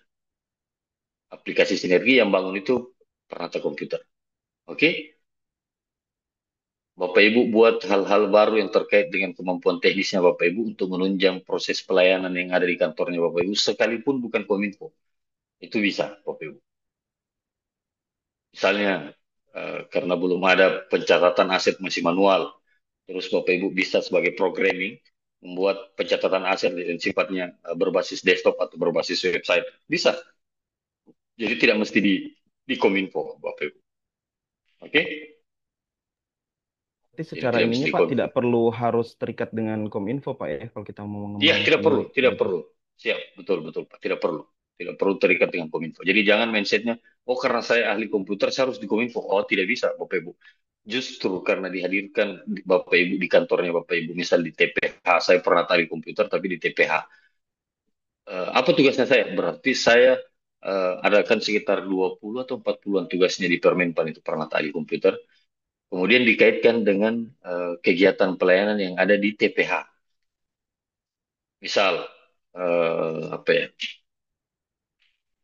S12: Aplikasi sinergi yang bangun itu peranata komputer. Oke? Bapak Ibu buat hal-hal baru yang terkait dengan kemampuan teknisnya Bapak Ibu untuk menunjang proses pelayanan yang ada di kantornya Bapak Ibu, sekalipun bukan Kominfo. Itu bisa Bapak Ibu. Misalnya, karena belum ada pencatatan aset masih manual, terus Bapak Ibu bisa sebagai programming membuat pencatatan aset yang sifatnya berbasis desktop atau berbasis website. Bisa. Jadi tidak mesti di Kominfo, Bapak Ibu. Oke?
S6: Jadi secara ininya Pak tidak perlu harus terikat dengan Kominfo Pak ya kalau kita mau mengembangkan.
S12: Iya, tidak perlu. Siap, betul Pak. Tidak perlu terikat dengan Kominfo. Jadi jangan mindsetnya, oh karena saya ahli komputer saya harus di Kominfo. Oh tidak bisa Bapak Ibu. Justru karena dihadirkan Bapak Ibu di kantornya Bapak Ibu, misal di TPH, saya pernah ahli komputer tapi di TPH. Apa tugasnya saya? Berarti saya adakan sekitar 20 atau 40-an tugasnya di Permenpan itu pernah ahli komputer. Kemudian dikaitkan dengan kegiatan pelayanan yang ada di TPH. Misal, apa ya?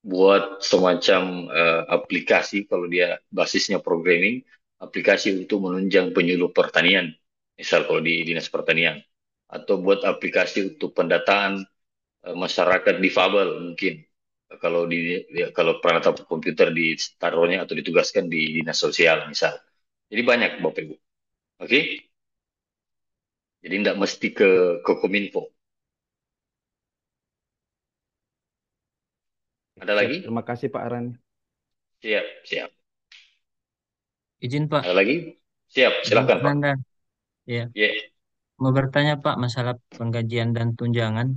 S12: Buat semacam aplikasi kalau dia basisnya programming, aplikasi untuk menunjang penyuluh pertanian, misal kalau di Dinas Pertanian, atau buat aplikasi untuk pendataan masyarakat difabel mungkin, kalau peralatan komputer ditaruhnya atau ditugaskan di dinas sosial misal. Jadi banyak Bapak Ibu. Oke? Jadi tidak mesti ke Kominfo. Ada
S6: Siap,
S12: lagi?
S6: terima kasih Pak Aran.
S12: Siap, siap.
S4: Izin Pak,
S12: Ada lagi? Siap, silakan Pak.
S4: Nanda. Ya,
S12: Ya.
S4: mau bertanya Pak masalah penggajian dan tunjangan.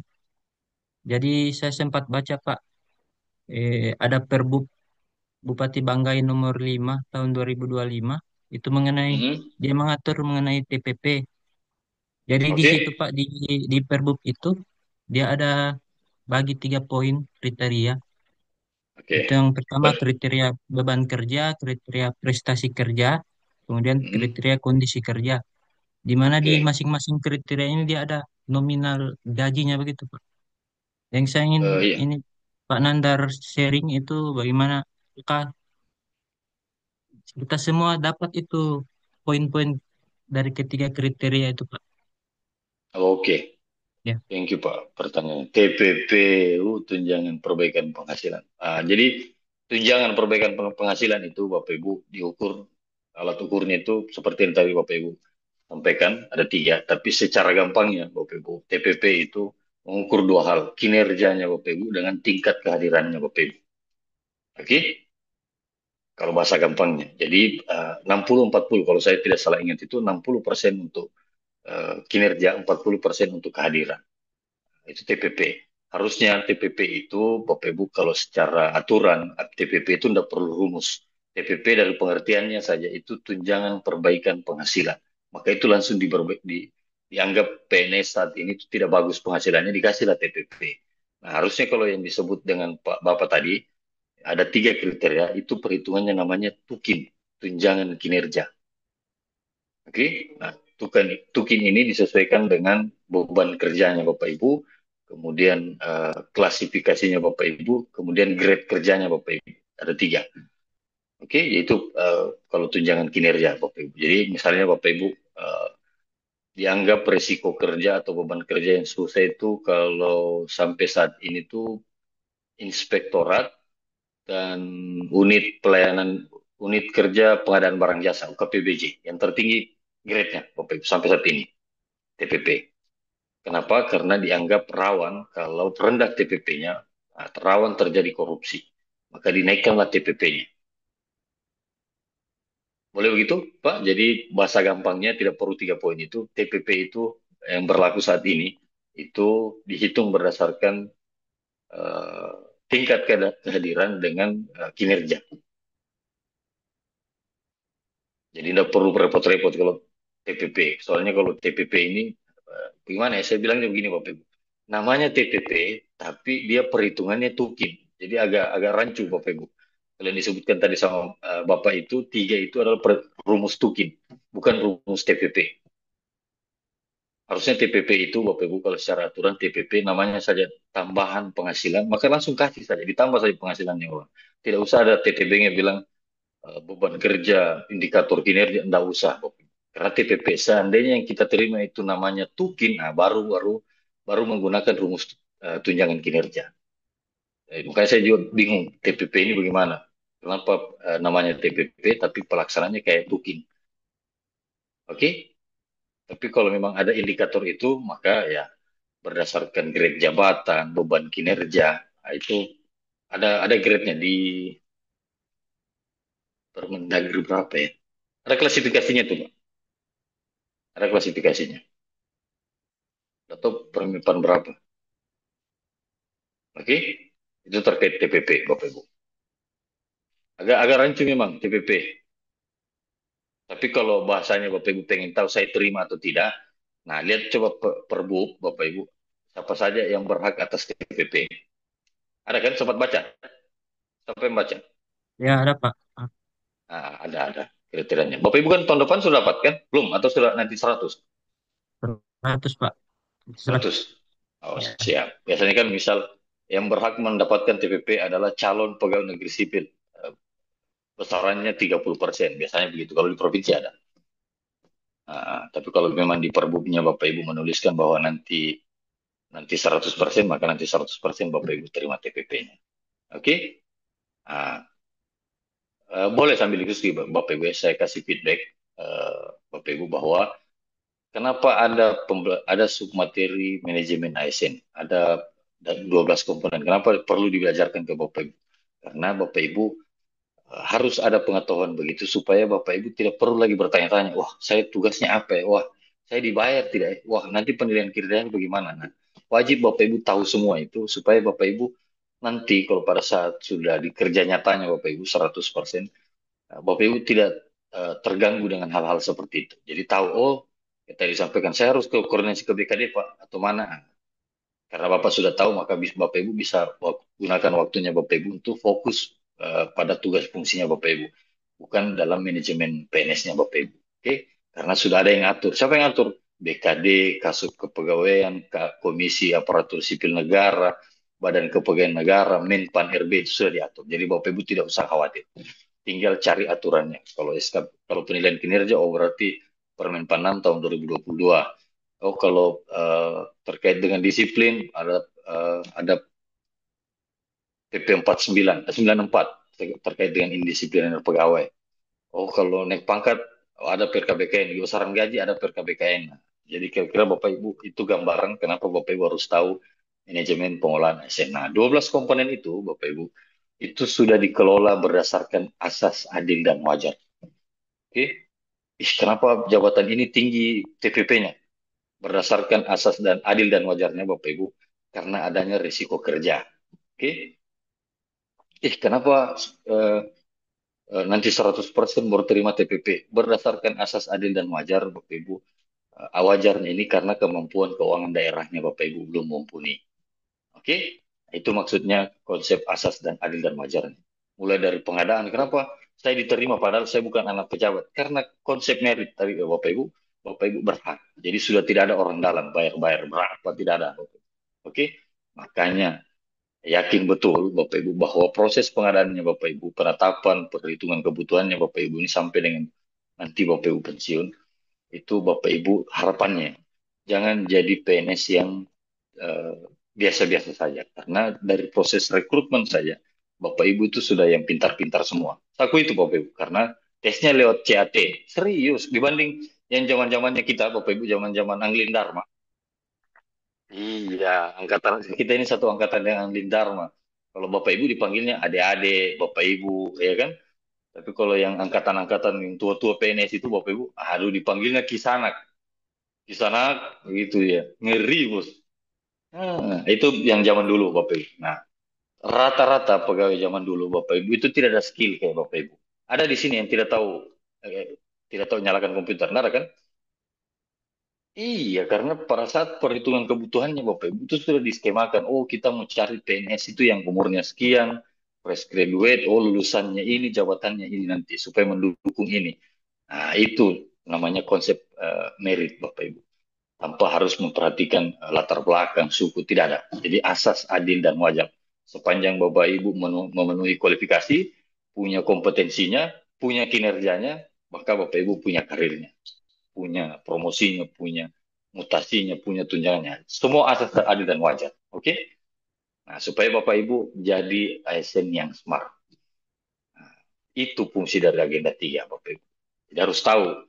S4: Jadi saya sempat baca Pak, ada Perbup Bupati Banggai nomor 5 tahun 2025 itu mengenai
S12: Hmm.
S4: dia mengatur mengenai TPP. Jadi di
S12: Oke.
S4: situ Pak di Perbup itu dia ada bagi 3 poin kriteria.
S12: Oke.
S4: Itu yang pertama kriteria beban kerja, kriteria prestasi kerja, kemudian kriteria kondisi kerja. Di mana di
S12: Oke.
S4: masing-masing kriteria ini dia ada nominal gajinya begitu Pak. Yang saya ingin
S12: Iya.
S4: ini Pak Nandar sharing itu bagaimana apakah kita semua dapat itu poin-poin dari ketiga kriteria itu Pak.
S12: Oke.
S4: Ya.
S12: Thank you Pak. Pertanyaan TPP, tunjangan perbaikan penghasilan. Jadi tunjangan perbaikan penghasilan itu Bapak Ibu diukur, alat ukurnya itu seperti yang tadi Bapak Ibu sampaikan ada 3. Tapi secara gampangnya Bapak Ibu TPP itu mengukur 2 hal, kinerjanya Bapak Ibu dengan tingkat kehadirannya Bapak Ibu. Oke? Kalau bahasa gampangnya. Jadi 60-40 kalau saya tidak salah ingat itu 60% untuk kinerja, 40% untuk kehadiran. Itu TPP. Harusnya TPP itu, Bapak Ibu, kalau secara aturan, TPP itu tidak perlu rumus. TPP dari pengertiannya saja itu tunjangan perbaikan penghasilan. Maka itu langsung dianggap PNS saat ini itu tidak bagus penghasilannya, dikasihlah TPP. Nah, harusnya kalau yang disebut dengan Pak Bapak tadi, ada 3 kriteria, itu perhitungannya namanya tukin, tunjangan kinerja. Oke, nah tukin ini disesuaikan dengan beban kerjanya Bapak Ibu, kemudian klasifikasinya Bapak Ibu, kemudian grade kerjanya Bapak Ibu. Ada 3. Oke, yaitu kalau tunjangan kinerja Bapak Ibu. Jadi misalnya Bapak Ibu dianggap resiko kerja atau beban kerja yang susah itu kalau sampai saat ini tuh inspektorat dan unit kerja pengadaan barang jasa UKPBJ yang tertinggi grade-nya Bapak Ibu sampai saat ini TPP. Kenapa? Karena dianggap rawan kalau rendah TPP-nya, rawan terjadi korupsi. Maka dinaikkanlah TPP-nya. Boleh begitu, Pak? Jadi bahasa gampangnya tidak perlu 3 poin itu. TPP itu yang berlaku saat ini itu dihitung berdasarkan tingkat kehadiran dengan kinerja. Jadi tidak perlu repot-repot kalau TPP. Soalnya kalau TPP ini, gimana ya? Saya bilangnya begini Bapak Ibu. Namanya TPP, tapi dia perhitungannya tukin. Jadi agak rancu Bapak Ibu. Kalau yang disebutkan tadi sama Bapak itu, 3 itu adalah rumus tukin, bukan rumus TPP. Harusnya TPP itu Bapak Ibu kalau secara aturan TPP namanya saja tambahan penghasilan, maka langsung kasih saja, ditambah saja penghasilannya orang. Tidak usah ada TTB-nya bilang beban kerja, indikator kinerja, enggak usah. Karena TPP seandainya yang kita terima itu namanya tukin, nah baru menggunakan rumus tunjangan kinerja. Makanya saya juga bingung TPP ini bagaimana. Kenapa namanya TPP tapi pelaksananya kayak tukin. Oke? Tapi kalau memang ada indikator itu, maka ya berdasarkan grade jabatan, beban kinerja, nah itu ada grade-nya di Permendagri berapa ya? Ada klasifikasinya tuh, Pak. Ada klasifikasinya. Atau permintaan berapa? Oke? Itu terkait TPP, Bapak Ibu. Agak rancu memang TPP. Tapi kalau bahasanya Bapak Ibu pengen tahu saya terima atau tidak, nah lihat coba Perbup, Bapak Ibu. Siapa saja yang berhak atas TPP. Ada kan sempat baca? Sampai membaca?
S4: Ya, ada Pak.
S12: Nah, ada kriterianya. Bapak Ibu kan tahun depan sudah dapat kan? Belum? Atau sudah nanti 100?
S4: 100 Pak.
S12: 100. Oh,
S4: Ya.
S12: siap. Biasanya kan misal yang berhak mendapatkan TPP adalah calon pegawai negeri sipil. Besarannya 30%. Biasanya begitu. Kalau di provinsi ada. Tapi kalau memang di perbubnya Bapak Ibu menuliskan bahwa nanti 100%, maka nanti 100% Bapak Ibu terima TPP-nya. Oke. Nah, boleh sambil diskusi Bapak Ibu, saya kasih feedback Bapak Ibu bahwa kenapa ada submateri manajemen ASN, ada 12 komponen. Kenapa perlu diajarkan ke Bapak Ibu? Karena Bapak Ibu harus ada pengetahuan begitu supaya Bapak Ibu tidak perlu lagi bertanya-tanya, wah saya tugasnya apa ya? Wah saya dibayar tidak ya? Wah nanti penilaian kinerjanya bagaimana? Nah, wajib Bapak Ibu tahu semua itu supaya Bapak Ibu nanti kalau pada saat sudah di kerja nyatanya Bapak Ibu 100%, Bapak Ibu tidak terganggu dengan hal-hal seperti itu. Jadi tahu, oh kita disampaikan saya harus ke koordinasi ke BKD Pak atau mana? Karena Bapak sudah tahu, maka Bapak Ibu bisa gunakan waktunya Bapak Ibu untuk fokus pada tugas fungsinya Bapak Ibu. Bukan dalam manajemen PNS-nya Bapak Ibu. Oke? Karena sudah ada yang atur. Siapa yang atur? BKD, Kasub Kepegawaian, Komisi Aparatur Sipil Negara, Badan Kepegawaian Negara, Menpan RB itu sudah diatur. Jadi Bapak Ibu tidak usah khawatir. Tinggal cari aturannya. Kalau penilaian kinerja, oh berarti Permenpan 6 tahun 2022. Oh, kalau terkait dengan disiplin ada PP 94 terkait dengan indisipliner pegawai. Oh, kalau naik pangkat ada PRKBKN, di besaran gaji ada PRKBKN. Jadi kira-kira Bapak Ibu itu gambaran kenapa Bapak Ibu harus tahu manajemen pengolahan ASN. Nah, 12 komponen itu Bapak Ibu itu sudah dikelola berdasarkan asas adil dan wajar. Oke. Kenapa jabatan ini tinggi TPP-nya? Berdasarkan asas dan adil dan wajarnya Bapak Ibu karena adanya risiko kerja. Oke. Kenapa nanti 100% baru terima TPP? Berdasarkan asas adil dan wajar Bapak Ibu. Wajarnya ini karena kemampuan keuangan daerahnya Bapak Ibu belum mumpuni. Oke. Itu maksudnya konsep asas dan adil dan wajarnya. Mulai dari pengadaan, kenapa saya diterima padahal saya bukan anak pejabat? Karena konsep merit tadi Bapak Ibu berhak. Jadi sudah tidak ada orang dalam bayar-bayar berapa, tidak ada. Oke, makanya yakin betul Bapak Ibu bahwa proses pengadaannya Bapak Ibu, penetapan, perhitungan kebutuhannya Bapak Ibu ini sampai dengan nanti Bapak Ibu pensiun, itu Bapak Ibu harapannya jangan jadi PNS yang biasa-biasa saja. Karena dari proses rekrutmen saja, Bapak Ibu itu sudah yang pintar-pintar semua. Aku itu Bapak Ibu, karena tesnya lewat CAT. Serius, dibanding yang zaman-zamannya kita, Bapak Ibu, zaman-zaman Anglin Dharma. Iya, angkatan kita ini satu angkatan dengan Anglin Dharma. Kalau Bapak Ibu dipanggilnya adik-adik, Bapak Ibu, ya kan? Tapi kalau yang angkatan-angkatan yang tua-tua PNS itu Bapak Ibu, aduh dipanggilnya Kisanak. Kisanak, gitu ya. Ngeri, Bos. Nah, itu yang zaman dulu Bapak Ibu. Nah, rata-rata pegawai zaman dulu Bapak Ibu itu tidak ada skill kayak Bapak Ibu. Ada di sini yang tidak tahu nyalakan komputer, nah kan? Iya, karena pada saat perhitungan kebutuhannya Bapak Ibu itu sudah diskemakan. Oh, kita mau cari PNS itu yang umurnya sekian, fresh graduate, oh lulusannya ini, jabatannya ini nanti supaya mendukung ini. Nah, itu namanya konsep merit Bapak Ibu. Tanpa harus memperhatikan latar belakang, suku, tidak ada. Jadi asas adil dan wajar. Sepanjang Bapak Ibu memenuhi kualifikasi, punya kompetensinya, punya kinerjanya, maka Bapak Ibu punya karirnya, punya promosinya, punya mutasinya, punya tunjangannya. Semua asas adil dan wajar. Oke? Nah, supaya Bapak Ibu jadi ASN yang smart. Nah, itu fungsi dari agenda 3, Bapak Ibu. Jadi harus tahu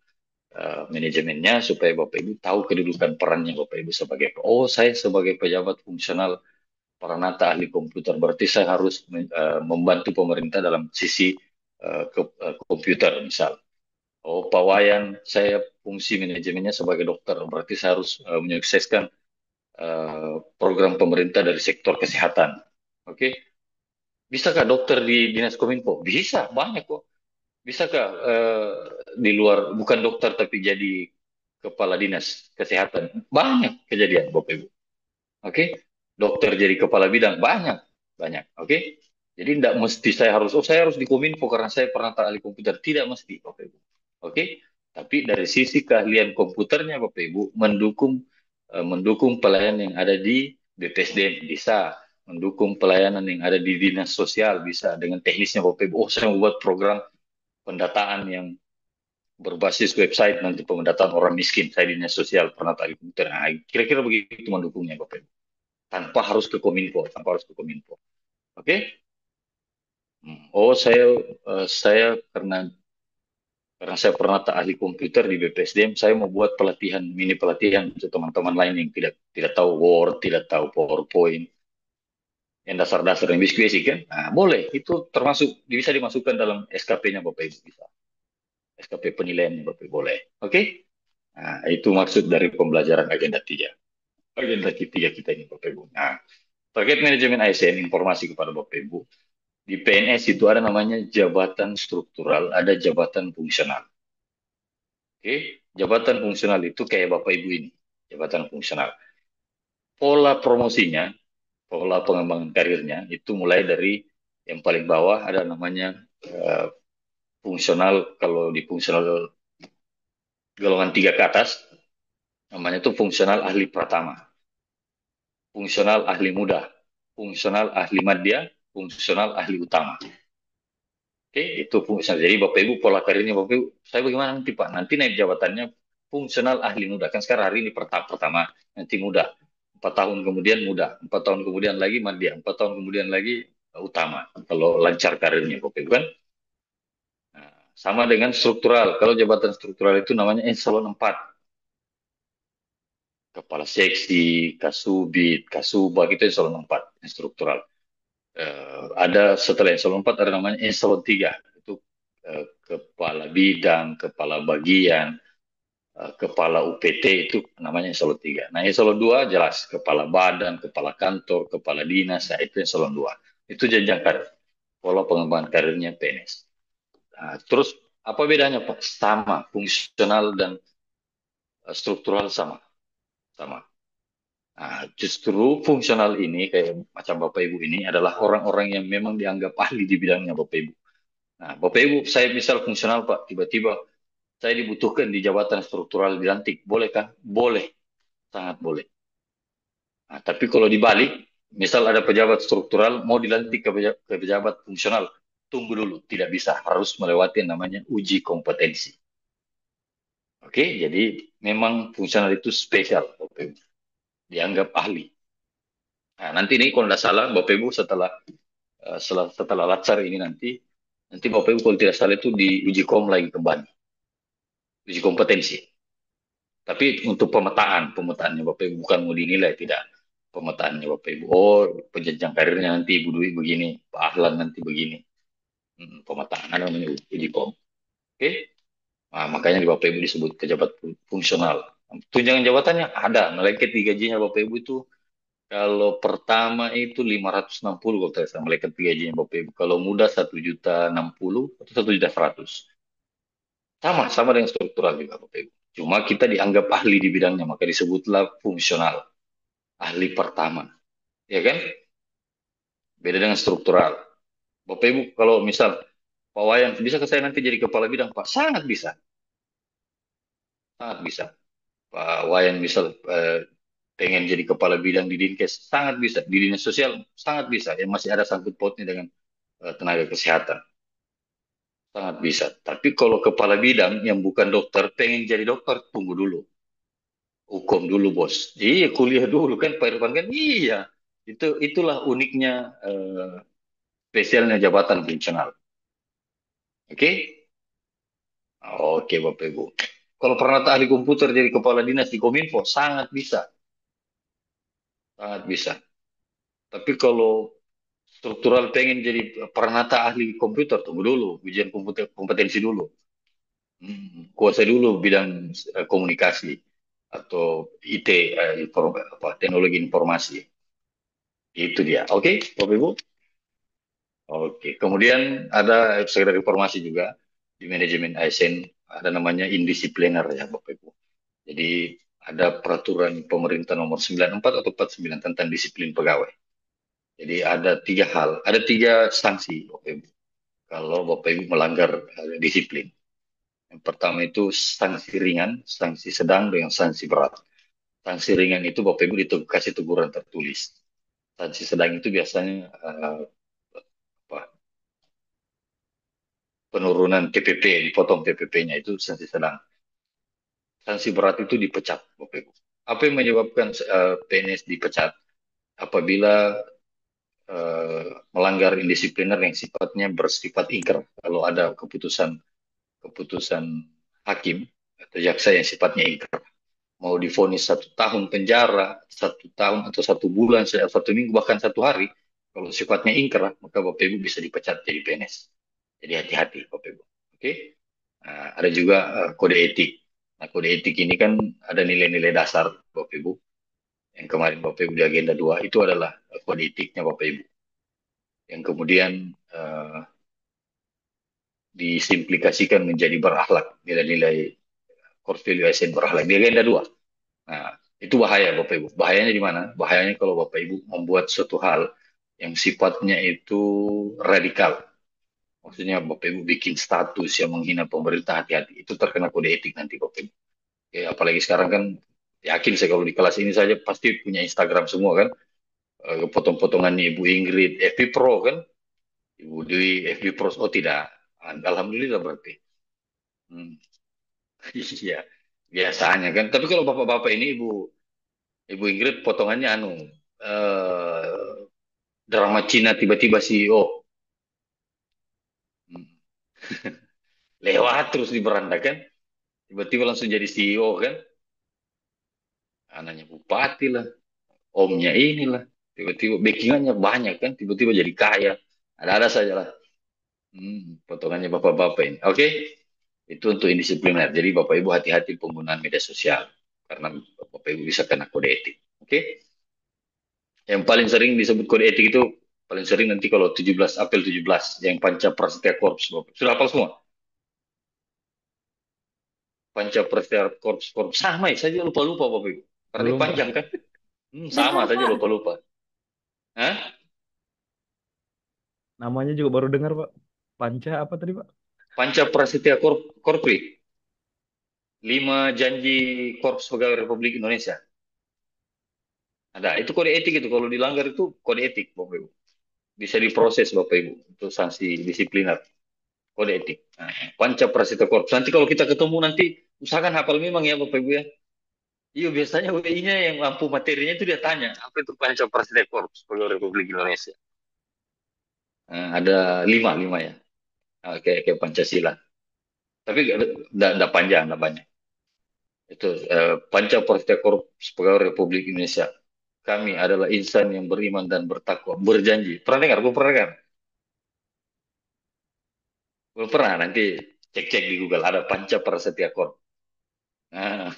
S12: manajemennya supaya Bapak Ibu tahu kedudukan perannya Bapak Ibu sebagai saya sebagai pejabat fungsional peranata ahli komputer berarti saya harus membantu pemerintah dalam sisi komputer misal. Pak Wayan saya fungsi manajemennya sebagai dokter berarti saya harus menyukseskan program pemerintah dari sektor kesehatan. Oke. Bisakah dokter di Dinas Kominfo? Bisa, banyak kok. Bisakah di luar bukan dokter tapi jadi kepala dinas kesehatan? Banyak kejadian Bapak Ibu. Oke. Dokter jadi kepala bidang banyak. Oke. Jadi tidak mesti saya harus di Kominfo karena saya pernah ahli komputer. Tidak mesti Bapak Ibu. Oke. Tapi dari sisi keahlian komputernya Bapak Ibu mendukung pelayanan yang ada di BPSDM bisa, mendukung pelayanan yang ada di dinas sosial bisa dengan teknisnya Bapak Ibu. Saya membuat program pendataan yang berbasis website nanti pendataan orang miskin saya dinas sosial pernah tadi komputer. Nah, kira-kira begitu mendukungnya Bapak Ibu tanpa harus ke Kominfo. Oke. Oh, saya karena saya pernah tak ahli komputer di BPSDM, saya mau buat pelatihan, mini pelatihan untuk teman-teman lain yang tidak tidak tahu Word, tidak tahu PowerPoint, yang dasar-dasar yang basic kan. Nah, boleh, itu termasuk bisa dimasukkan dalam SKP-nya Bapak Ibu bisa. SKP penilaian Bapak Ibu boleh. Oke? Nah, itu maksud dari pembelajaran agenda 3. Agenda 3 kita ini Bapak Ibu. Nah, terkait manajemen ASN, informasi kepada Bapak Ibu. Di PNS itu ada namanya jabatan struktural, ada jabatan fungsional. Oke, jabatan fungsional itu kayak Bapak Ibu ini, jabatan fungsional. Pola promosinya, pola pengembangan karirnya itu mulai dari yang paling bawah ada namanya eh, fungsional. Kalau di fungsional golongan 3 ke atas, namanya itu fungsional ahli pratama, fungsional ahli muda, fungsional ahli madya, fungsional ahli utama. Oke, itu fungsional. Jadi Bapak Ibu pola karirnya Bapak Ibu, saya bagaimana nanti Pak? Nanti naik jabatannya fungsional ahli muda. Kan sekarang hari ini pertama, nanti muda. 4 tahun kemudian muda, 4 tahun kemudian lagi madya, 4 tahun kemudian lagi utama. Kalau lancar karirnya Bapak Ibu kan. Nah, sama dengan struktural. Kalau jabatan struktural itu namanya eselon 4. Kepala seksi, kasubit, kasubag itu eselon 4, struktural. Ada setelah eselon 4 ada namanya eselon 3. Itu kepala bidang, kepala bagian, kepala UPT itu namanya eselon 3. Nah, eselon 2 jelas kepala badan, kepala kantor, kepala dinas, nah, itu eselon 2. Itu jenjang karir. Pola pengembangan karirnya PNS. Nah, terus apa bedanya Pak? Sama, fungsional dan struktural sama. Sama. Nah, justru fungsional ini kayak macam Bapak Ibu ini adalah orang-orang yang memang dianggap ahli di bidangnya Bapak Ibu. Nah, Bapak Ibu, saya misal fungsional Pak, tiba-tiba saya dibutuhkan di jabatan struktural dilantik, boleh kan? Boleh, sangat boleh. Nah, tapi kalau dibalik, misal ada pejabat struktural mau dilantik ke pejabat fungsional, tunggu dulu, tidak bisa, harus melewati namanya uji kompetensi. Oke, jadi memang fungsional itu spesial, Bapak Ibu. Dianggap ahli. Nah, nanti ini kalau tidak salah, Bapak Ibu setelah lacar ini nanti Bapak Ibu kalau tidak salah itu diuji kom lagi kembali, uji kompetensi. Tapi untuk pemetaannya Bapak Ibu bukan mau dinilai, tidak. Pemetaannya Bapak Ibu, oh penjenjang karirnya nanti Ibu Dwi begini, Pak Ahlan nanti begini. Pemetaan ada namanya uji kom. Oke? Nah, makanya di Bapak Ibu disebut pejabat fungsional. Tunjangan jabatannya ada, melengket di gajinya Bapak Ibu itu. Kalau pertama itu 560 kalau tidak salah melengket di gajinya Bapak Ibu. Kalau muda 1.060 atau 1.100. Sama dengan struktural juga Bapak Ibu. Cuma kita dianggap ahli di bidangnya, maka disebutlah fungsional. Ahli pertama. Ya kan? Beda dengan struktural. Bapak Ibu, kalau misal Pak Wayan, bisa ke saya nanti jadi kepala bidang, Pak? Sangat bisa. Sangat bisa. Pak Wayan misal pengen jadi kepala bidang di Dinkes, sangat bisa. Di Dinas Sosial, sangat bisa. Yang masih ada sangkut pautnya dengan tenaga kesehatan. Sangat bisa. Tapi kalau kepala bidang yang bukan dokter, pengen jadi dokter, tunggu dulu. Hukum dulu bos. Iya kuliah dulu kan Pak Irfan kan. Iya. Itulah uniknya spesialnya jabatan fungsional. Oke? Oke Bapak Ibu. Kalau pernah ahli komputer jadi kepala dinas di Kominfo, sangat bisa. Sangat bisa. Tapi kalau struktural pengen jadi peranata ahli komputer, tunggu dulu. Ujian kompetensi dulu. Kuasai dulu bidang komunikasi atau IT, teknologi informasi. Itu dia. Oke, Bapak Ibu? Oke. Kemudian ada sekedar informasi juga di manajemen ASN ada namanya indisipliner ya Bapak Ibu. Jadi ada peraturan pemerintah nomor 94 atau 49 tentang disiplin pegawai. Jadi ada 3 hal, ada 3 sanksi Bapak Ibu. Kalau Bapak Ibu melanggar disiplin. Yang pertama itu sanksi ringan, sanksi sedang, dengan sanksi berat. Sanksi ringan itu Bapak Ibu dikasih teguran tertulis. Sanksi sedang itu biasanya penurunan TPP, dipotong TPP-nya itu sanksi sedang. Sanksi berat itu dipecat, Bapak Ibu. Apa yang menyebabkan PNS dipecat? Apabila melanggar indisipliner yang sifatnya bersifat ingkrah. Kalau ada keputusan hakim atau jaksa yang sifatnya ingkrah, mau divonis 1 tahun penjara, 1 tahun atau 1 bulan, 1 minggu, bahkan 1 hari, kalau sifatnya ingkrah, maka Bapak Ibu bisa dipecat jadi PNS. Jadi hati-hati Bapak Ibu. Oke? Nah, ada juga kode etik. Nah, kode etik ini kan ada nilai-nilai dasar Bapak Ibu. Yang kemarin Bapak Ibu di agenda 2 itu adalah kode etiknya Bapak Ibu. Yang kemudian disimplikasikan menjadi berakhlak, nilai-nilai core value ASN berakhlak di agenda 2. Nah, itu bahaya Bapak Ibu. Bahayanya di mana? Bahayanya kalau Bapak Ibu membuat suatu hal yang sifatnya itu radikal. Maksudnya Bapak Ibu bikin status yang menghina pemerintah, hati-hati. Itu terkena kode etik nanti Bapak Ibu. Ya, apalagi sekarang kan, yakin saya kalau di kelas ini saja pasti punya Instagram semua kan. Potong-potongannya Ibu Ingrid, FB Pro kan. Ibu Dwi, FB Pro. Oh tidak. Alhamdulillah berarti. Iya, biasanya kan. Tapi kalau bapak-bapak ini Ibu Ingrid potongannya drama Cina tiba-tiba CEO. Lewat terus di beranda kan. Tiba-tiba langsung jadi CEO kan. Anaknya bupati lah. Omnya inilah. Tiba-tiba backingannya banyak kan. Tiba-tiba jadi kaya. Ada-ada saja lah. Potongannya bapak-bapak ini. Oke. Itu untuk indisipliner. Jadi Bapak Ibu hati-hati penggunaan media sosial. Karena Bapak Ibu bisa kena kode etik. Oke. Yang paling sering disebut kode etik itu paling sering nanti kalau 17 April 17 yang Panca Prasetya Korps. Sudah hafal semua? Panca Prasetya Korps sama ya, saya lupa-lupa Bapak Ibu. Karena
S6: Belum,
S12: panjang kan? Sama
S3: Dengar,
S12: saja
S3: Pak.
S12: lupa-lupa. Hah?
S6: namanya juga baru dengar Pak. Panca apa tadi Pak?
S12: Panca Prasetya Korpri. 5 janji Korps Pegawai Republik Indonesia. Ada, itu kode etik itu. Kalau dilanggar itu kode etik Bapak Ibu. Bisa diproses Bapak Ibu untuk sanksi disipliner. Kode etik. Nah, Panca Prasetya Korps. Nanti kalau kita ketemu nanti usahakan hafal memang ya Bapak Ibu ya. Iya biasanya WI-nya yang mampu materinya itu dia tanya apa itu Panca Prasetya Korps Pegawai Republik Indonesia. Nah, ada 5 ya. Nah, kayak Pancasila. Tapi enggak panjang, enggak banyak. Itu Panca Prasetya Korps Pegawai Republik Indonesia. Kami adalah insan yang beriman dan bertakwa, berjanji. Pernah dengar? Belum pernah dengar? Belum pernah. Nanti cek-cek di Google ada Panca Prasetya Korps. Nah,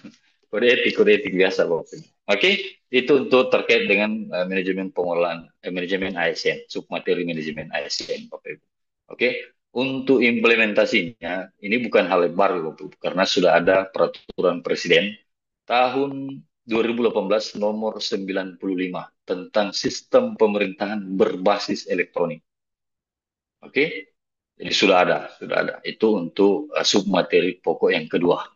S12: kode etik biasa Bapak. Oke, itu untuk terkait dengan manajemen pengelolaan, manajemen ASN, submateri manajemen ASN Bapak Ibu. Oke, untuk implementasinya ini bukan hal yang baru Bapak Ibu, karena sudah ada peraturan Presiden tahun 2018 nomor 95 tentang sistem pemerintahan berbasis elektronik. Oke, jadi sudah ada. Itu untuk submateri pokok yang kedua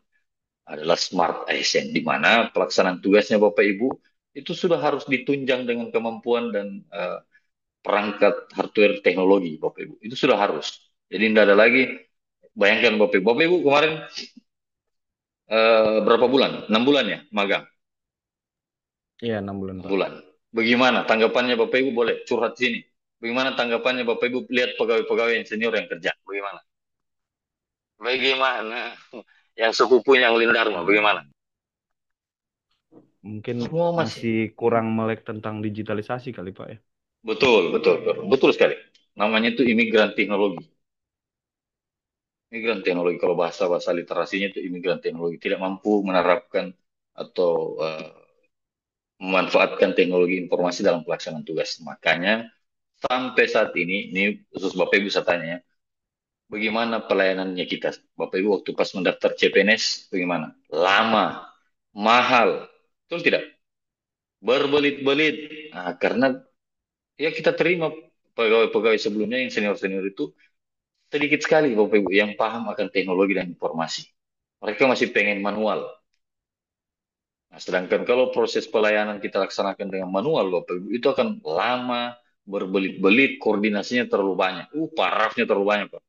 S12: adalah Smart ASN, di mana pelaksanaan tugasnya Bapak Ibu itu sudah harus ditunjang dengan kemampuan dan perangkat hardware teknologi Bapak Ibu. Itu sudah harus. Jadi tidak ada lagi, bayangkan Bapak Ibu. Bapak Ibu kemarin berapa bulan? 6 bulan ya magang?
S6: Iya 6 bulan
S12: 6
S6: Pak.
S12: bulan. Bagaimana tanggapannya Bapak Ibu? Boleh curhat sini. Bagaimana tanggapannya Bapak Ibu lihat pegawai-pegawai yang senior yang kerja? Bagaimana? Bagaimana? Yang sepupu yang lindar mah bagaimana?
S6: Mungkin
S12: Semua
S6: masih kurang melek tentang digitalisasi kali Pak ya.
S12: Betul sekali. Namanya itu imigran teknologi. Imigran teknologi, kalau bahasa literasinya itu imigran teknologi, tidak mampu menerapkan atau memanfaatkan teknologi informasi dalam pelaksanaan tugas. Makanya sampai saat ini khusus Bapak Ibu saya tanya ya, bagaimana pelayanannya kita? Bapak Ibu waktu pas mendaftar CPNS, bagaimana? Lama, mahal, betul tidak? Berbelit-belit. Nah, karena ya kita terima pegawai-pegawai sebelumnya yang senior-senior itu sedikit sekali Bapak Ibu yang paham akan teknologi dan informasi. Mereka masih pengen manual. Nah, sedangkan kalau proses pelayanan kita laksanakan dengan manual Bapak Ibu, itu akan lama, berbelit-belit, koordinasinya terlalu banyak. Parafnya terlalu banyak Pak.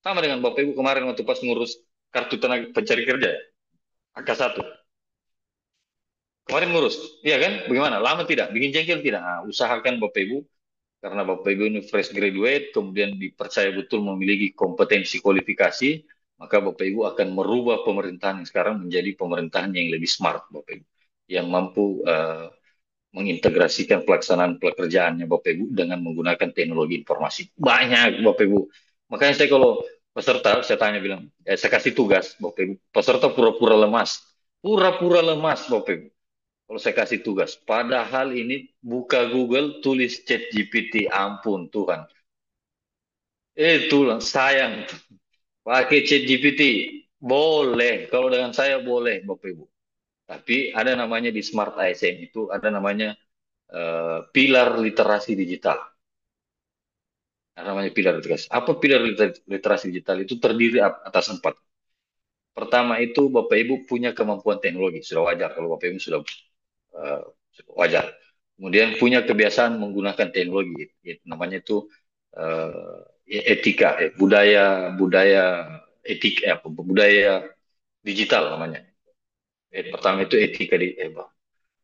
S12: Sama dengan Bapak Ibu kemarin waktu pas ngurus kartu tenaga pencari kerja ya, angka 1. Kemarin ngurus, iya kan? Bagaimana? Lama tidak? Bikin jengkel tidak? Nah, usahakan Bapak Ibu karena Bapak Ibu ini fresh graduate, kemudian dipercaya betul memiliki kompetensi kualifikasi, maka Bapak Ibu akan merubah pemerintahan yang sekarang menjadi pemerintahan yang lebih smart, Bapak Ibu, yang mampu mengintegrasikan pelaksanaan pekerjaannya Bapak Ibu dengan menggunakan teknologi informasi. Banyak Bapak Ibu. Makanya saya kalau peserta, saya tanya bilang, saya kasih tugas Bapak Ibu, peserta pura-pura lemas. Pura-pura lemas Bapak Ibu. Kalau saya kasih tugas, padahal ini buka Google, tulis chat GPT, ampun Tuhan. Itulah sayang. Pakai chat GPT, boleh. Kalau dengan saya boleh Bapak Ibu. Tapi ada namanya di Smart ASN itu, ada namanya pilar literasi digital. Namanya pilar literasi. Apa pilar literasi digital? Itu terdiri atas 4. Pertama itu Bapak Ibu punya kemampuan teknologi, sudah wajar kalau Bapak Ibu sudah wajar. Kemudian punya kebiasaan menggunakan teknologi, namanya itu etika, budaya digital namanya. Pertama itu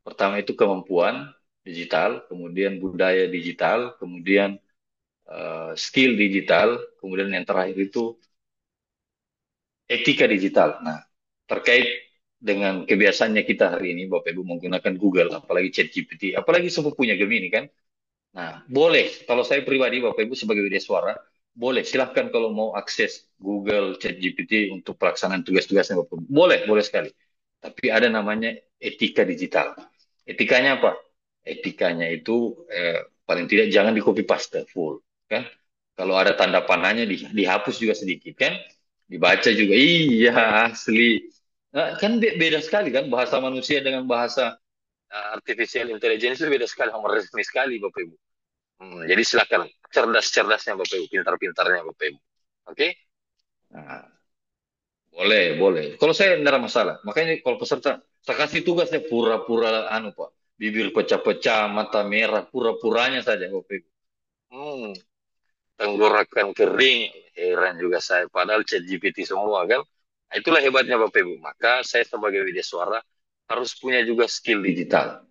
S12: pertama itu kemampuan digital, kemudian budaya digital, kemudian skill digital, kemudian yang terakhir itu etika digital. Nah, terkait dengan kebiasaannya kita hari ini, Bapak Ibu menggunakan Google, apalagi ChatGPT, apalagi sepupunya Gemini kan. Nah, boleh, kalau saya pribadi, Bapak Ibu sebagai media suara, boleh, silahkan kalau mau akses Google, ChatGPT untuk pelaksanaan tugas-tugasnya Bapak Ibu. Boleh, boleh sekali. Tapi ada namanya etika digital. Etikanya apa? Etikanya itu paling tidak jangan di copy paste full, kan? Kalau ada tanda panahnya dihapus juga sedikit, kan? Dibaca juga, iya asli. Nah, kan beda sekali kan bahasa manusia dengan bahasa artificial intelligence itu beda sekali, sama resmi sekali Bapak Ibu. Jadi silakan cerdas-cerdasnya Bapak Ibu, pintar-pintarnya Bapak Ibu. Oke? Nah, boleh. Kalau saya tidak ada masalah. Makanya kalau peserta, saya kasih tugasnya pura-pura Pak. Bibir pecah-pecah, mata merah, pura-puranya saja Bapak Ibu. Tenggorokan kering, heran juga saya. Padahal ChatGPT semua kan. Nah, itulah hebatnya Bapak Ibu. Maka saya sebagai media suara harus punya juga skill digital.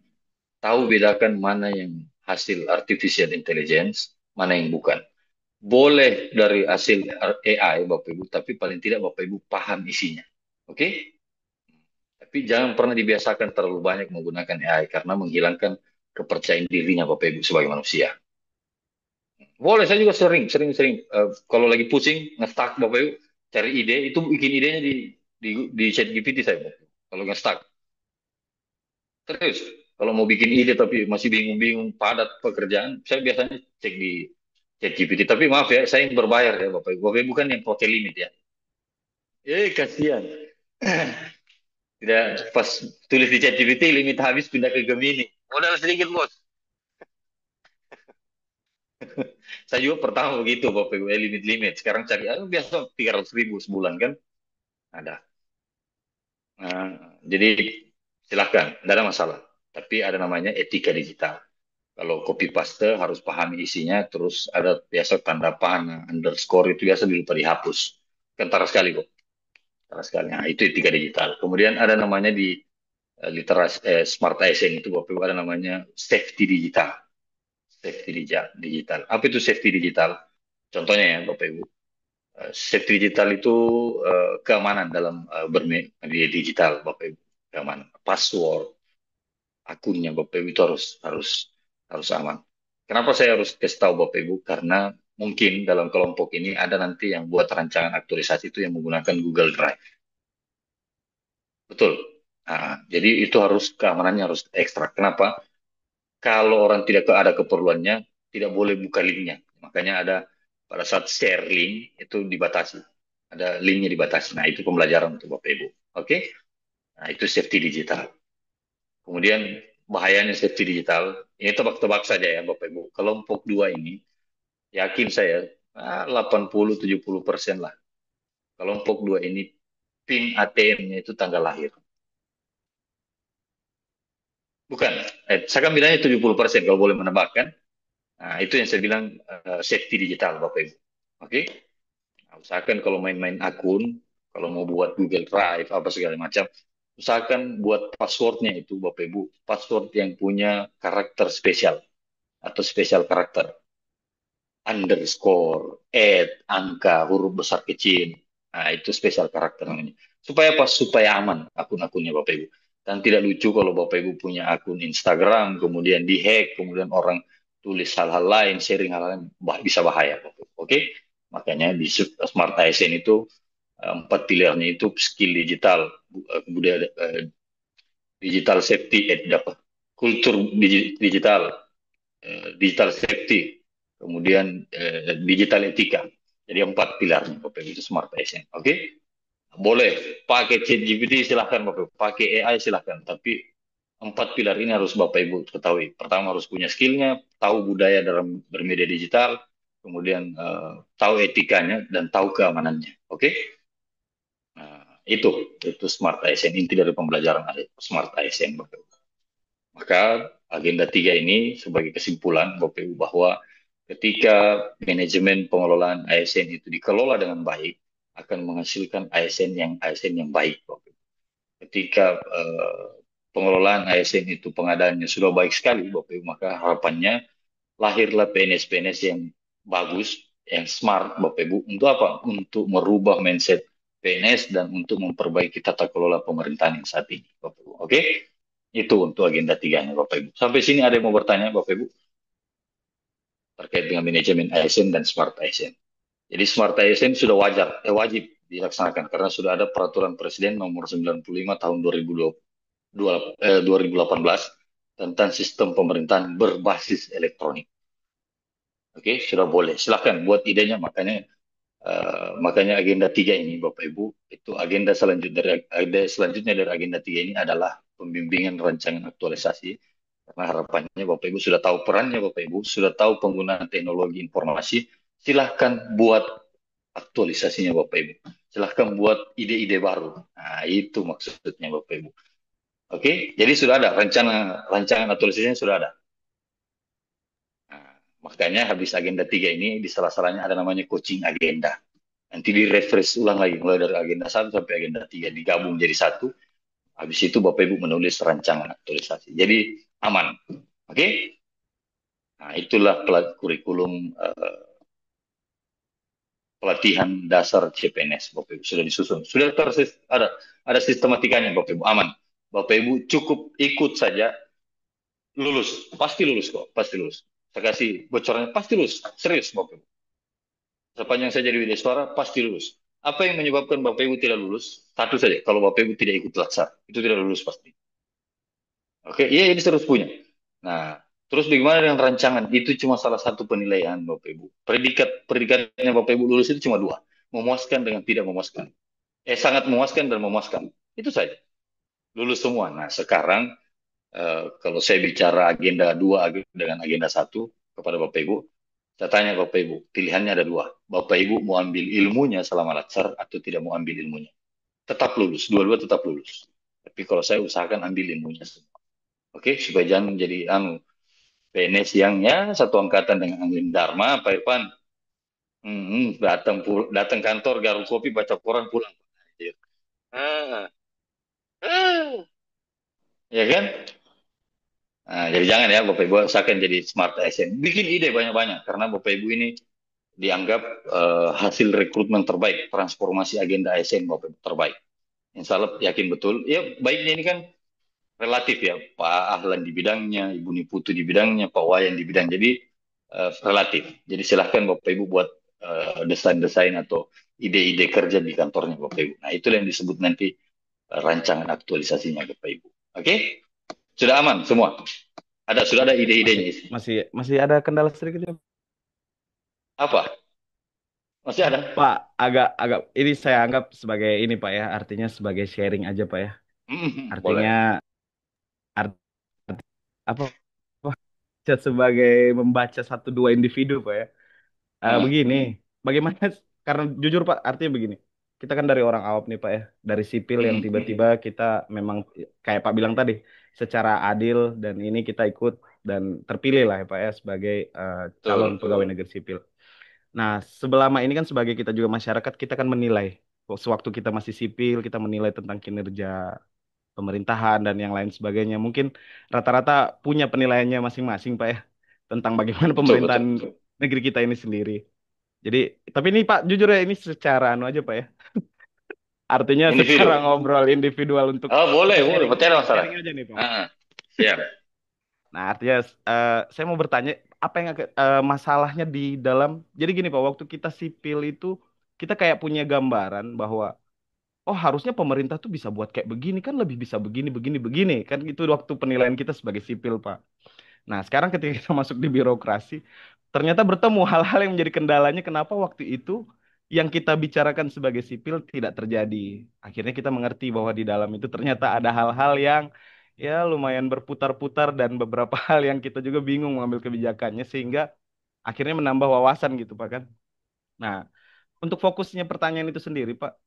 S12: Tahu bedakan mana yang hasil artificial intelligence, mana yang bukan. Boleh dari hasil AI Bapak Ibu, tapi paling tidak Bapak Ibu paham isinya. Oke? Tapi jangan pernah dibiasakan terlalu banyak menggunakan AI karena menghilangkan kepercayaan dirinya Bapak Ibu sebagai manusia. Boleh, saya juga sering. Kalau lagi pusing, nge-stuck Bapak Ibu, cari ide, itu bikin idenya di chat GPT saya Bapak Ibu. Kalau nge-stuck. Terus, kalau mau bikin ide tapi masih bingung-bingung, padat pekerjaan, saya biasanya cek di chat GPT. Tapi maaf ya, saya yang berbayar ya Bapak Ibu. Bapak Ibu bukan yang pakai limit ya. Kasihan. Tidak, pas tulis di chat GPT, limit habis pindah ke Gemini. Modal sedikit bos. Saya juga pertama begitu Bapak Ibu, limit. Sekarang cari, biasa 300.000 sebulan kan. Ada. Nah, jadi silahkan, tidak ada masalah. Tapi ada namanya etika digital. Kalau copy paste harus pahami isinya, terus ada biasa tanda panah, underscore itu biasa lupa dihapus. Kentara sekali kok. Kentara sekali. Nah, itu etika digital. Kemudian ada namanya di literasi Smart ASN itu Bapak Ibu ada namanya safety digital. Safety digital. Apa itu safety digital? Contohnya ya Bapak Ibu. Safety digital itu keamanan dalam bermedia digital Bapak Ibu. Keamanan. Password, akunnya Bapak Ibu itu harus aman. Kenapa saya harus kasih tahu Bapak Ibu? Karena mungkin dalam kelompok ini ada nanti yang buat rancangan aktualisasi itu yang menggunakan Google Drive. Betul. Nah, jadi itu keamanannya harus ekstra. Kenapa? Kalau orang tidak ada keperluannya, tidak boleh buka linknya. Makanya ada pada saat share link itu dibatasi. Ada linknya dibatasi. Nah, itu pembelajaran untuk Bapak Ibu. Oke? Nah, itu safety digital. Kemudian bahayanya safety digital, ini tebak-tebak saja ya Bapak Ibu. Kelompok 2 ini, yakin saya 80-70% lah. Kelompok 2 ini, PIN ATM-nya itu tanggal lahir. Bukan, saya kan bilangnya 70% kalau boleh menebak kan. Nah, itu yang saya bilang safety digital Bapak Ibu. Oke? Nah, usahakan kalau main-main akun, kalau mau buat Google Drive, apa segala macam, usahakan buat passwordnya itu Bapak Ibu, password yang punya karakter spesial atau spesial karakter. underscore, angka, huruf besar kecil. Nah, itu spesial karakter namanya. Supaya apa? Supaya aman akun-akunnya Bapak Ibu. Dan tidak lucu kalau Bapak Ibu punya akun Instagram, kemudian dihack, kemudian orang tulis hal-hal lain, sharing hal-hal lain, bisa bahaya Bapak Ibu. Oke? Makanya di Smart ASN itu empat pilarnya itu skill digital, kemudian digital safety, kultur digital, digital safety, kemudian digital etika. Jadi empat pilarnya Bapak Ibu itu Smart ASN. Oke? Boleh pakai ChatGPT silahkan Bapak Ibu, pakai AI silahkan, tapi empat pilar ini harus Bapak Ibu ketahui. Pertama harus punya skillnya, tahu budaya dalam bermedia digital, kemudian tahu etikanya dan tahu keamanannya. Oke? Nah, itu Smart ASN, inti dari pembelajaran Smart ASN Bapak Ibu. Maka agenda 3 ini sebagai kesimpulan Bapak Ibu bahwa ketika manajemen pengelolaan ASN itu dikelola dengan baik, akan menghasilkan ASN yang baik Bapak Ibu. Ketika pengelolaan ASN itu pengadaannya sudah baik sekali Bapak Ibu, maka harapannya lahirlah PNS-PNS yang bagus, yang smart Bapak Ibu. Untuk apa? Untuk merubah mindset PNS dan untuk memperbaiki tata kelola pemerintahan yang saat ini Bapak Ibu. Oke? Itu untuk agenda 3-nya Bapak Ibu. Sampai sini ada yang mau bertanya Bapak Ibu? Terkait dengan manajemen ASN dan Smart ASN. Jadi Smart ASN sudah wajib dilaksanakan karena sudah ada peraturan Presiden nomor 95 tahun 2018 tentang sistem pemerintahan berbasis elektronik. Oke, sudah boleh. Silahkan buat idenya, makanya agenda 3 ini Bapak Ibu, itu agenda selanjutnya dari agenda 3 ini adalah pembimbingan rancangan aktualisasi. Karena harapannya Bapak Ibu sudah tahu perannya Bapak Ibu, sudah tahu penggunaan teknologi informasi, silahkan buat aktualisasinya Bapak Ibu. Silahkan buat ide-ide baru. Nah, itu maksudnya Bapak Ibu. Oke, jadi sudah ada rancangan aktualisasinya sudah ada. Nah, makanya habis agenda 3 ini di salah-salahnya ada namanya coaching agenda. Nanti di-refresh ulang lagi mulai dari agenda 1 sampai agenda 3 digabung jadi satu. Habis itu Bapak Ibu menulis rancangan aktualisasi. Jadi aman. Oke? Nah, itulah kurikulum pelatihan dasar CPNS Bapak Ibu sudah disusun. Sudah ada sistematikanya Bapak Ibu, aman. Bapak Ibu cukup ikut saja, lulus. Pasti lulus kok, pasti lulus. Saya kasih bocorannya, pasti lulus. Serius Bapak Ibu. Sepanjang saya jadi widya suara, pasti lulus. Apa yang menyebabkan Bapak Ibu tidak lulus? Satu saja, kalau Bapak Ibu tidak ikut laksar. Itu tidak lulus pasti. Oke, iya ini terus punya. Nah, terus bagaimana dengan rancangan? Itu cuma salah satu penilaian Bapak Ibu. Predikatnya Bapak Ibu lulus itu cuma dua. Memuaskan dengan tidak memuaskan. Sangat memuaskan dan memuaskan. Itu saja. Lulus semua. Nah, sekarang kalau saya bicara agenda 2 dengan agenda 1 kepada Bapak Ibu, saya tanya Bapak Ibu, pilihannya ada dua. Bapak Ibu mau ambil ilmunya selama latsar atau tidak mau ambil ilmunya. Tetap lulus, dua-dua tetap lulus. Tapi kalau saya usahakan ambil ilmunya semua. Oke, supaya jangan jadi PNS yang ya satu angkatan dengan Angin Dharma, Pak Irfan. Datang kantor, garuk kopi, baca koran, pulang. Ah, ah. Ya kan? Nah, jadi jangan ya Bapak Ibu usahakan jadi Smart ASN. Bikin ide banyak-banyak karena Bapak Ibu ini dianggap hasil rekrutmen terbaik, transformasi agenda ASN Bapak Ibu terbaik. Insya Allah yakin betul. Ya baiknya ini kan relatif ya, Pak Ahlan di bidangnya, Ibu Niputu di bidangnya, Pak Wayan di bidang. Jadi relatif. Jadi silahkan Bapak Ibu buat desain-desain atau ide-ide kerja di kantornya Bapak Ibu. Nah itulah yang disebut nanti rancangan aktualisasinya Bapak Ibu. Oke? Sudah aman semua? Sudah ada ide-idenya.
S6: Masih ada kendala sedikit ya.
S12: Apa? Masih ada?
S6: Pak, agak ini saya anggap sebagai ini Pak ya, artinya sebagai sharing aja Pak ya. Artinya
S12: boleh.
S6: apa sebagai membaca satu dua individu Pak ya. Begini, bagaimana karena jujur Pak, artinya begini. Kita kan dari orang awam nih Pak ya, dari sipil yang tiba-tiba kita memang kayak Pak bilang tadi, secara adil dan ini kita ikut dan terpilih lah ya Pak ya sebagai calon pegawai negeri sipil. Nah, sebelama ini kan sebagai kita juga masyarakat, kita kan menilai. Sewaktu kita masih sipil, kita menilai tentang kinerja pemerintahan dan yang lain sebagainya. Mungkin rata-rata punya penilaiannya masing-masing, Pak ya, tentang bagaimana pemerintahan negeri kita ini sendiri. Jadi, tapi ini Pak, jujur ya ini secara anu aja Pak ya. Artinya
S12: Individu.
S6: secara ngobrol individual untuk
S12: Oh, boleh,
S6: kita
S12: boleh.
S6: sharing,
S12: Berarti ada masalah.
S6: sharing aja nih Pak.
S12: Ah, siap.
S6: Nah, artinya saya mau bertanya apa yang masalahnya di dalam. Jadi gini Pak, waktu kita sipil itu kita kayak punya gambaran bahwa oh harusnya pemerintah tuh bisa buat kayak begini kan lebih bisa begini begini begini kan itu waktu penilaian kita sebagai sipil Pak. Nah, sekarang ketika kita masuk di birokrasi, ternyata bertemu hal-hal yang menjadi kendalanya kenapa waktu itu yang kita bicarakan sebagai sipil tidak terjadi. Akhirnya kita mengerti bahwa di dalam itu ternyata ada hal-hal yang ya lumayan berputar-putar dan beberapa hal yang kita juga bingung mengambil kebijakannya sehingga akhirnya menambah wawasan gitu Pak kan. Nah, untuk fokusnya pertanyaan itu sendiri Pak,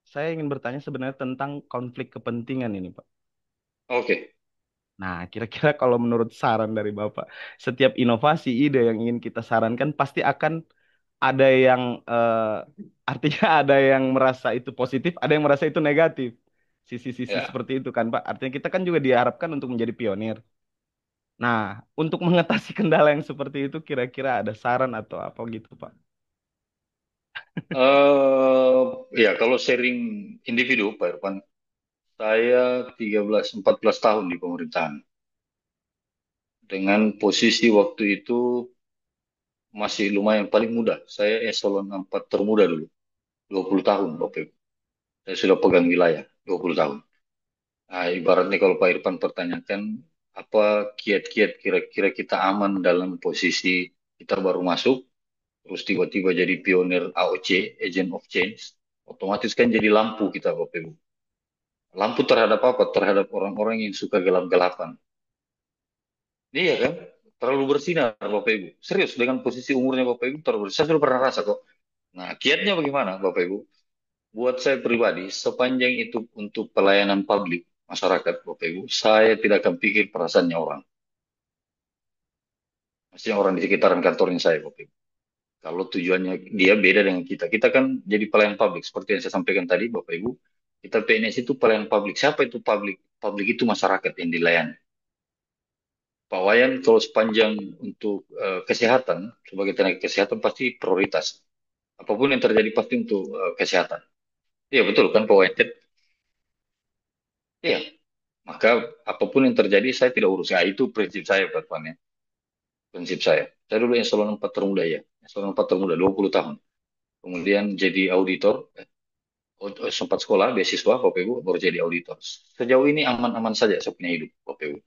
S6: saya ingin bertanya sebenarnya tentang konflik kepentingan ini Pak.
S12: Oke.
S6: Nah, kira-kira kalau menurut saran dari Bapak, setiap inovasi ide yang ingin kita sarankan pasti akan ada yang artinya ada yang merasa itu positif, ada yang merasa itu negatif. Sisi-sisi
S12: Ya.
S6: seperti itu kan, Pak. Artinya kita kan juga diharapkan untuk menjadi pionir. Nah, untuk mengatasi kendala yang seperti itu kira-kira ada saran atau apa gitu, Pak?
S12: Ya, kalau sharing individu, Pak Irfan, saya 14 tahun di pemerintahan. Dengan posisi waktu itu masih lumayan paling muda. Saya eselon 4 termuda dulu. 20 tahun, Bapak Ibu. Saya sudah pegang wilayah, 20 tahun. Nah, ibaratnya kalau Pak Irfan pertanyakan, apa kiat-kiat kira-kira kita aman dalam posisi kita baru masuk, terus tiba-tiba jadi pionir AOC, Agent of Change, otomatis kan jadi lampu kita, Bapak Ibu. Lampu terhadap apa? Terhadap orang-orang yang suka gelap-gelapan. Iya kan? Terlalu bersinar, Bapak Ibu. Serius, dengan posisi umurnya Bapak Ibu terlalu bersinar. Saya sudah pernah rasa kok. Nah, kiatnya bagaimana, Bapak Ibu? Buat saya pribadi, sepanjang itu untuk pelayanan publik, masyarakat, Bapak Ibu, saya tidak akan pikir perasaannya orang. Maksudnya orang di sekitaran kantornya saya, Bapak Ibu. Kalau tujuannya dia beda dengan kita. Kita kan jadi pelayan publik. Seperti yang saya sampaikan tadi, Bapak Ibu. Kita PNS itu pelayan publik. Siapa itu publik? Publik itu masyarakat yang dilayani. Pak Wayan kalau sepanjang untuk kesehatan, sebagai tenaga kesehatan pasti prioritas. Apapun yang terjadi pasti untuk kesehatan. Iya betul kan Pak Wayan? Iya. Maka apapun yang terjadi saya tidak urus. Ya, itu prinsip saya Pak Wan ya. Prinsip saya. Saya dulu eselon 4 termuda ya. Eselon 4 termuda 20 tahun. Kemudian jadi auditor. Sempat sekolah, beasiswa Bapak Ibu, baru jadi auditor. Sejauh ini aman-aman saja saya punya hidup Bapak Ibu.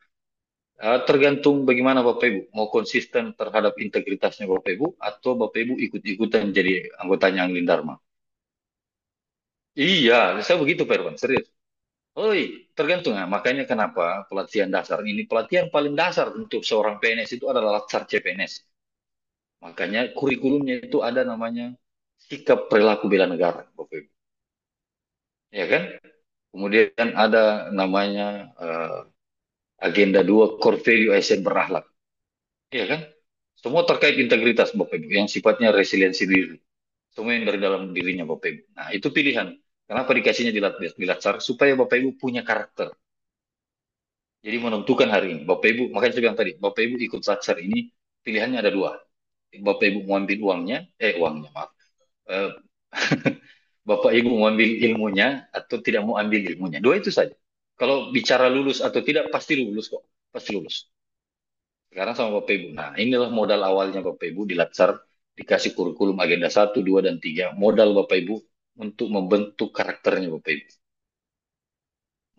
S12: Tergantung bagaimana Bapak Ibu. Mau konsisten terhadap integritasnya Bapak Ibu, atau Bapak Ibu ikut-ikutan jadi anggotanya Anglin Dharma. Iya, saya begitu Pak Irwan, serius. Oi, tergantung. Nah, makanya kenapa pelatihan dasar ini, pelatihan paling dasar untuk seorang PNS itu adalah Latsar CPNS. Makanya kurikulumnya itu ada namanya sikap perilaku bela negara, Bapak Ibu. Ya kan? Kemudian ada namanya agenda 2 core value ASN berakhlak. Iya kan? Semua terkait integritas Bapak Ibu yang sifatnya resiliensi diri. Semua yang dari dalam dirinya Bapak Ibu. Nah, itu pilihan. Kenapa dikasihnya di Latsar? Supaya Bapak Ibu punya karakter. Jadi menentukan hari ini. Bapak Ibu, makanya saya bilang tadi, Bapak Ibu ikut Latsar ini, pilihannya ada dua. Bapak Ibu mau ambil uangnya, maaf. Eh, Bapak Ibu mau ambil ilmunya atau tidak mau ambil ilmunya. Dua itu saja. Kalau bicara lulus atau tidak, pasti lulus kok. Pasti lulus. Sekarang sama Bapak Ibu. Nah, inilah modal awalnya Bapak Ibu di Latsar. Dikasih kurikulum agenda 1, 2, dan 3. Modal Bapak Ibu untuk membentuk karakternya Bapak Ibu.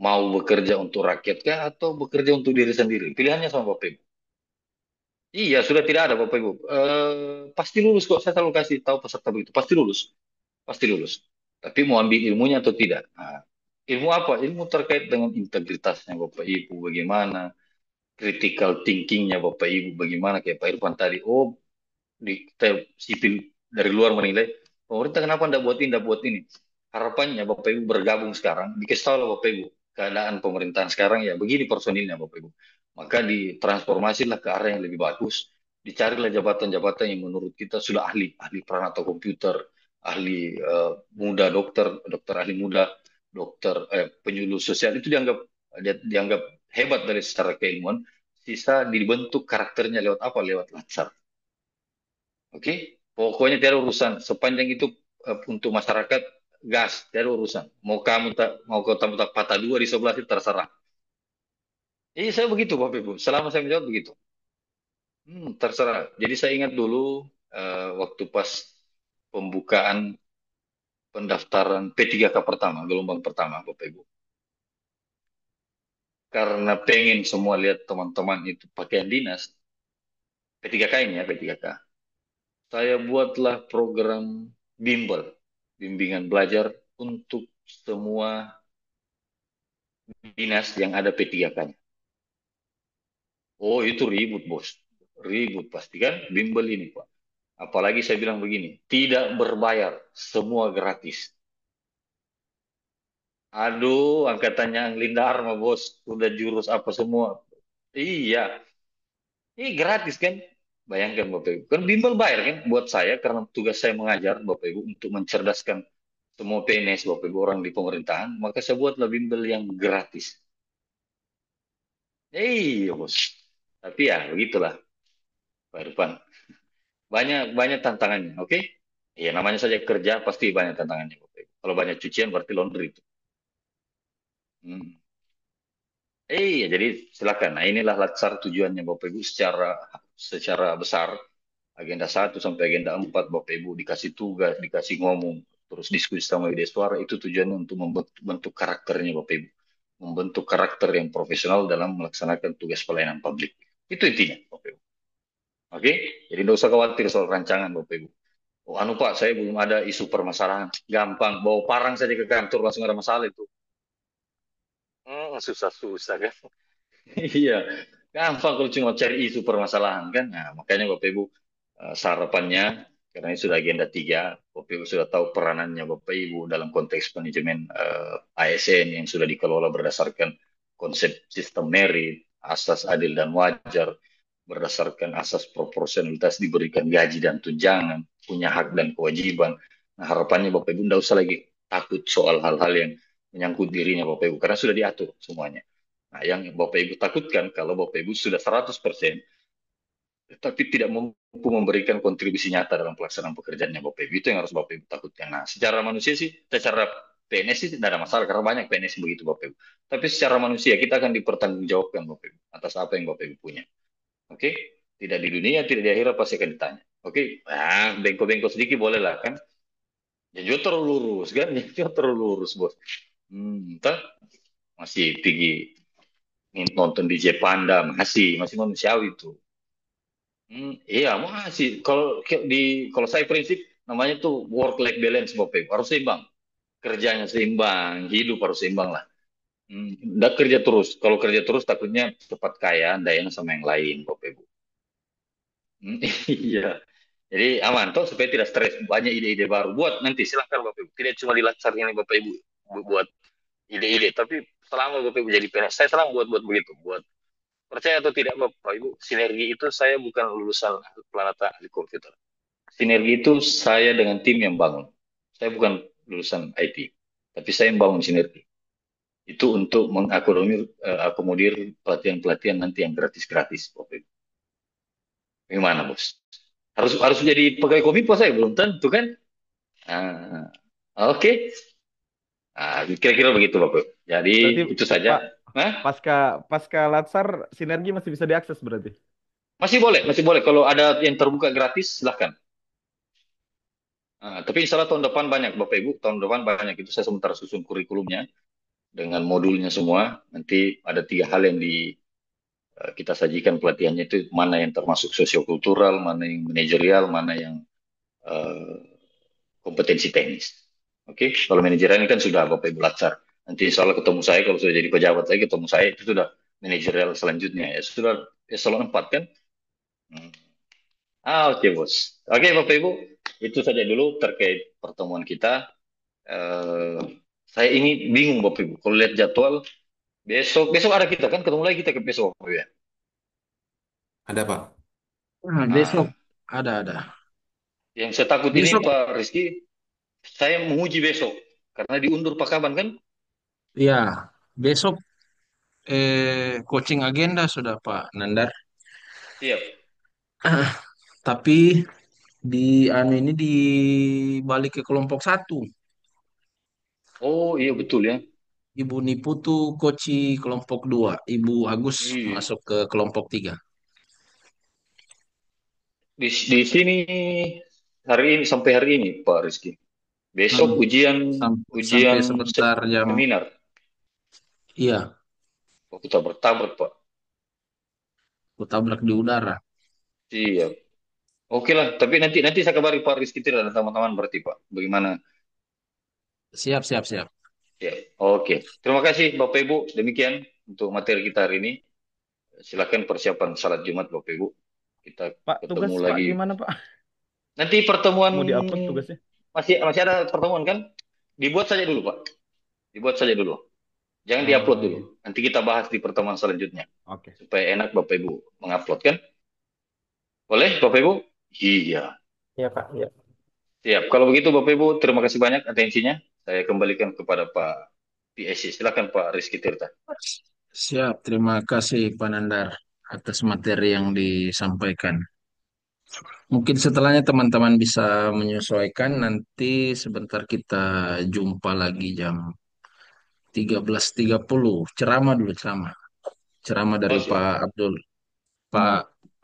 S12: Mau bekerja untuk rakyat kah atau bekerja untuk diri sendiri? Pilihannya sama Bapak Ibu. Iya, sudah tidak ada Bapak Ibu. Pasti lulus kok. Saya selalu kasih tahu peserta begitu. Pasti lulus. Pasti lulus. Tapi mau ambil ilmunya atau tidak? Nah, ilmu apa? Ilmu terkait dengan integritasnya Bapak Ibu. Bagaimana? Critical thinkingnya Bapak Ibu. Bagaimana? Kayak Pak Irfan tadi. Oh, di kita sipil dari luar menilai pemerintah kenapa tidak buat ini, tidak buat ini. Harapannya Bapak Ibu bergabung sekarang, dikasih tahu Bapak Ibu keadaan pemerintahan sekarang ya begini personilnya Bapak Ibu. Maka ditransformasilah ke arah yang lebih bagus, dicarilah jabatan-jabatan yang menurut kita sudah ahli, ahli peran atau komputer, ahli muda dokter, dokter ahli muda, dokter penyuluh sosial itu dianggap hebat dari secara keilmuan. Sisa dibentuk karakternya lewat apa? Lewat Latsar. Oke, pokoknya tidak ada urusan sepanjang itu untuk masyarakat gas, tidak ada urusan. Mau kamu tak patah dua di sebelah itu terserah. Saya begitu Bapak Ibu. Selama saya menjawab begitu. Terserah. Jadi saya ingat dulu waktu pas pembukaan pendaftaran P3K pertama, gelombang pertama Bapak Ibu. Karena pengen semua lihat teman-teman itu pakaian dinas, P3K ini ya, P3K. Saya buatlah program bimbel, bimbingan belajar untuk semua dinas yang ada P3K-nya. Oh, itu ribut, Bos. Ribut pasti kan bimbel ini, Pak. Apalagi saya bilang begini, tidak berbayar, semua gratis. Aduh, angkatannya Anglinda Arma, Bos. Udah jurus apa semua. Iya, ini gratis kan? Bayangkan Bapak Ibu. Kan bimbel bayar kan buat saya karena tugas saya mengajar Bapak Ibu untuk mencerdaskan semua PNS Bapak Ibu orang di pemerintahan, maka saya buatlah bimbel yang gratis. Iya, Bos. Tapi ya begitulah, Pak Irfan. Banyak banyak tantangannya, oke? Iya, namanya saja kerja pasti banyak tantangannya, Bapak Ibu. Kalau banyak cucian berarti laundry itu. Hmm. Iya, jadi silakan. Nah, inilah laksar tujuannya Bapak Ibu secara secara besar. Agenda 1 sampai agenda 4 Bapak Ibu dikasih tugas, dikasih ngomong, terus diskusi sama ide suara itu tujuannya untuk membentuk karakternya Bapak Ibu. Membentuk karakter yang profesional dalam melaksanakan tugas pelayanan publik. Itu intinya Bapak Ibu. Oke? Jadi tidak usah khawatir soal rancangan Bapak Ibu. Oh, anu Pak, saya belum ada isu permasalahan. Gampang, bawa parang saja ke kantor langsung ada masalah itu. Susah-susah kan? Iya, gampang kalau cuma cari isu permasalahan kan. Nah, makanya Bapak Ibu sarapannya karena ini sudah agenda 3, Bapak Ibu sudah tahu peranannya Bapak Ibu dalam konteks manajemen ASN yang sudah dikelola berdasarkan konsep sistem merit, asas adil dan wajar, berdasarkan asas proporsionalitas diberikan gaji dan tunjangan, punya hak dan kewajiban. Nah, harapannya Bapak Ibu tidak usah lagi takut soal hal-hal yang menyangkut dirinya Bapak Ibu, karena sudah diatur semuanya. Nah, yang Bapak Ibu takutkan kalau Bapak Ibu sudah 100%, tapi tidak mampu memberikan kontribusi nyata dalam pelaksanaan pekerjaannya Bapak Ibu. Itu yang harus Bapak Ibu takutkan. Nah, secara manusia sih, secara PNS sih tidak ada masalah, karena banyak PNS yang begitu Bapak Ibu. Tapi secara manusia, kita akan dipertanggungjawabkan Bapak Ibu, atas apa yang Bapak Ibu punya. Oke? Tidak di dunia, tidak di akhirat, pasti akan ditanya. Oke? Nah, bengkok-bengkok sedikit boleh lah kan? Ya, juga terlalu lurus kan? Ya, juga terlalu lurus, Bos. Entah, masih tinggi nonton DJ Panda, masih manusiawi itu. Iya, masih. Kalau saya prinsip namanya tuh work life balance, Bapak Ibu. Harus seimbang. Kerjanya seimbang, hidup harus seimbang lah. Nggak kerja terus. Kalau kerja terus takutnya cepat kaya, dayanya sama yang lain, Bapak Ibu. Iya. Jadi aman toh supaya tidak stres. Banyak ide-ide baru. Buat nanti silakan Bapak Ibu. Tidak cuma dilaksar ini Bapak Ibu buat ide-ide, tapi selama Bapak Ibu jadi PNS, saya selama buat begitu, buat percaya atau tidak Bapak Ibu, sinergi itu saya bukan lulusan Planata ahli komputer. Sinergi itu saya dengan tim yang bangun. Saya bukan lulusan IT, tapi saya yang bangun sinergi. Itu untuk mengakomodir pelatihan-pelatihan nanti yang gratis-gratis, Bapak Ibu. Gimana, Bos? Harus jadi pegawai Kominfo saya belum tentu kan? Ah, oke. Kira-kira begitu, Bapak Ibu. Jadi
S6: Berarti
S12: itu saja.
S6: Pak,
S12: Hah?
S6: pasca Latsar sinergi masih bisa diakses berarti.
S12: Masih boleh. Kalau ada yang terbuka gratis, silahkan. Tapi insya Allah tahun depan banyak, Bapak Ibu. Tahun depan banyak. Itu saya sementara susun kurikulumnya dengan modulnya semua. Nanti ada 3 hal yang kita sajikan pelatihannya itu. Mana yang termasuk sosiokultural, mana yang manajerial, mana yang eh, kompetensi teknis. Oke, kalau manajerial ini kan sudah Bapak Ibu laksar. Nanti insya Allah ketemu saya, kalau sudah jadi pejabat lagi ketemu saya, itu sudah manajerial selanjutnya. Ya sudah eselon 4 kan. Oke, Bos. Oke, Bapak Ibu, itu saja dulu terkait pertemuan kita. Eh, saya ini bingung, Bapak Ibu. Kalau lihat jadwal, besok ada kita kan, ketemu lagi kita ke besok, Bapak Ibu ya.
S7: Ada, Pak.
S13: Besok
S12: Nah,
S13: ada.
S12: yang saya takut ini
S13: Besok
S12: Pak Rizky, saya menguji besok karena diundur Pak Kaban kan?
S13: ya, besok coaching agenda sudah Pak Nandar.
S12: Siap.
S13: Tapi di anu ini dibalik ke kelompok satu.
S12: Oh iya betul ya.
S13: Ibu Nipu tuh koci kelompok dua. Ibu Agus
S12: Iya.
S13: masuk ke kelompok tiga.
S12: Di sini hari ini sampai hari ini Pak Rizky. Besok
S13: Hmm.
S12: ujian
S13: Sampai
S12: ujian
S13: sebentar jam,
S12: seminar.
S13: iya,
S12: Oh, kita bertabrak Pak.
S13: aku tabrak di udara.
S12: Iya. Oke lah. Tapi nanti nanti saya kabari Pak Rizky dan teman-teman berarti Pak. Bagaimana?
S13: Siap, siap, siap.
S12: Ya. Oke. Terima kasih Bapak Ibu. Demikian untuk materi kita hari ini. Silakan persiapan salat Jumat Bapak Ibu. Kita
S6: Pak, tugas
S12: ketemu
S6: Pak
S12: lagi.
S6: gimana Pak?
S12: Nanti pertemuan
S6: Mau diupload tugasnya?
S12: masih masih ada pertemuan kan? Dibuat saja dulu Pak. Dibuat saja dulu. Jangan diupload dulu.
S6: Iya.
S12: Nanti kita bahas di pertemuan selanjutnya.
S6: Oke.
S12: Supaya enak Bapak Ibu mengupload kan? Boleh Bapak Ibu? Iya.
S11: Iya Pak, iya.
S12: Siap. Kalau begitu Bapak Ibu, terima kasih banyak atensinya. Saya kembalikan kepada Pak PSC. Silakan Pak Rizky Tirta.
S13: Siap, terima kasih Pak Nandar atas materi yang disampaikan. Mungkin setelahnya teman-teman bisa menyesuaikan. Nanti sebentar kita jumpa lagi jam 13.30. Ceramah dulu, ceramah. Ceramah
S12: Oh
S13: dari
S12: siap.
S13: Pak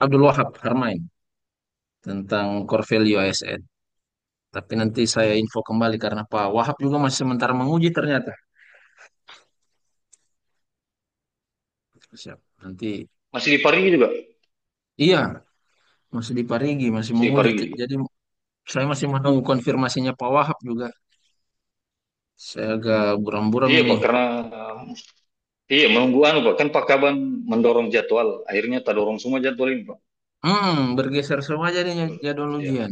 S13: Abdul Wahab Harmain tentang core value ASN. Tapi nanti saya info kembali karena Pak Wahab juga masih sementara menguji ternyata. Siap. Nanti
S12: Masih di Parigi juga?
S13: iya, masih di Parigi, masih
S12: Masih di
S13: menguji.
S12: Parigi.
S13: Jadi saya masih menunggu konfirmasinya Pak Wahab juga. Saya agak buram-buram
S12: Iya
S13: ini.
S12: Pak, karena iya menunggu anu Pak. Kan Pak Kaban mendorong jadwal. Akhirnya tak dorong semua jadwal ini Pak.
S13: Bergeser semua jadinya
S12: Betul.
S13: jadwal
S12: Iya.
S13: ujian.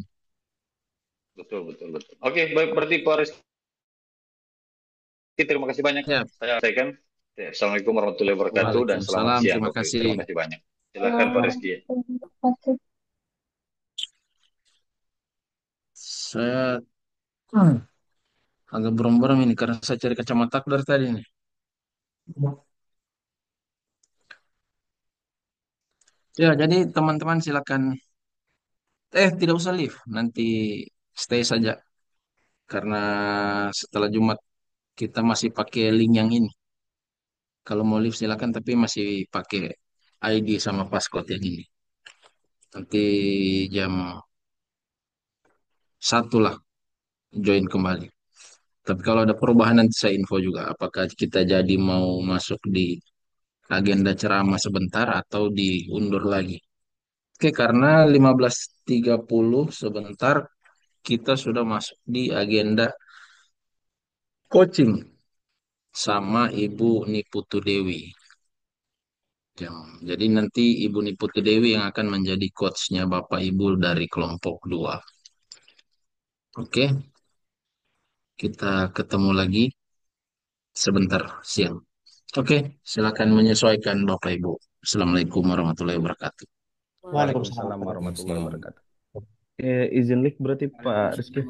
S12: Betul, betul, betul. Oke, baik. Berarti Pak Rizky, terima kasih banyak.
S13: Siap.
S12: Saya sampaikan. Ya, Assalamualaikum warahmatullahi wabarakatuh dan selamat
S13: Waalaikumsalam.
S12: siang
S13: Terima
S12: Bapak Ibu.
S13: kasih.
S12: Terima kasih banyak. Silakan Pak Rizky.
S13: Saya hmm, agak buram-buram ini karena saya cari kacamata dari tadi nih. Ya, jadi teman-teman silakan. Tidak usah live. Nanti stay saja. Karena setelah Jumat kita masih pakai link yang ini. Kalau mau live silakan, tapi masih pakai ID sama passcode yang ini. Nanti jam 1 lah join kembali. Tapi kalau ada perubahan nanti saya info juga. Apakah kita jadi mau masuk di agenda ceramah sebentar atau diundur lagi. Oke, karena 15.30 sebentar kita sudah masuk di agenda coaching sama Ibu Niputu Dewi. Jadi nanti Ibu Niputu Dewi yang akan menjadi coachnya Bapak Ibu dari kelompok 2. Oke, kita ketemu lagi sebentar siang. Oke, silakan menyesuaikan Bapak Ibu. Assalamualaikum warahmatullahi wabarakatuh.
S6: Waalaikumsalam warahmatullahi wabarakatuh. Izin live berarti Pak Rizky.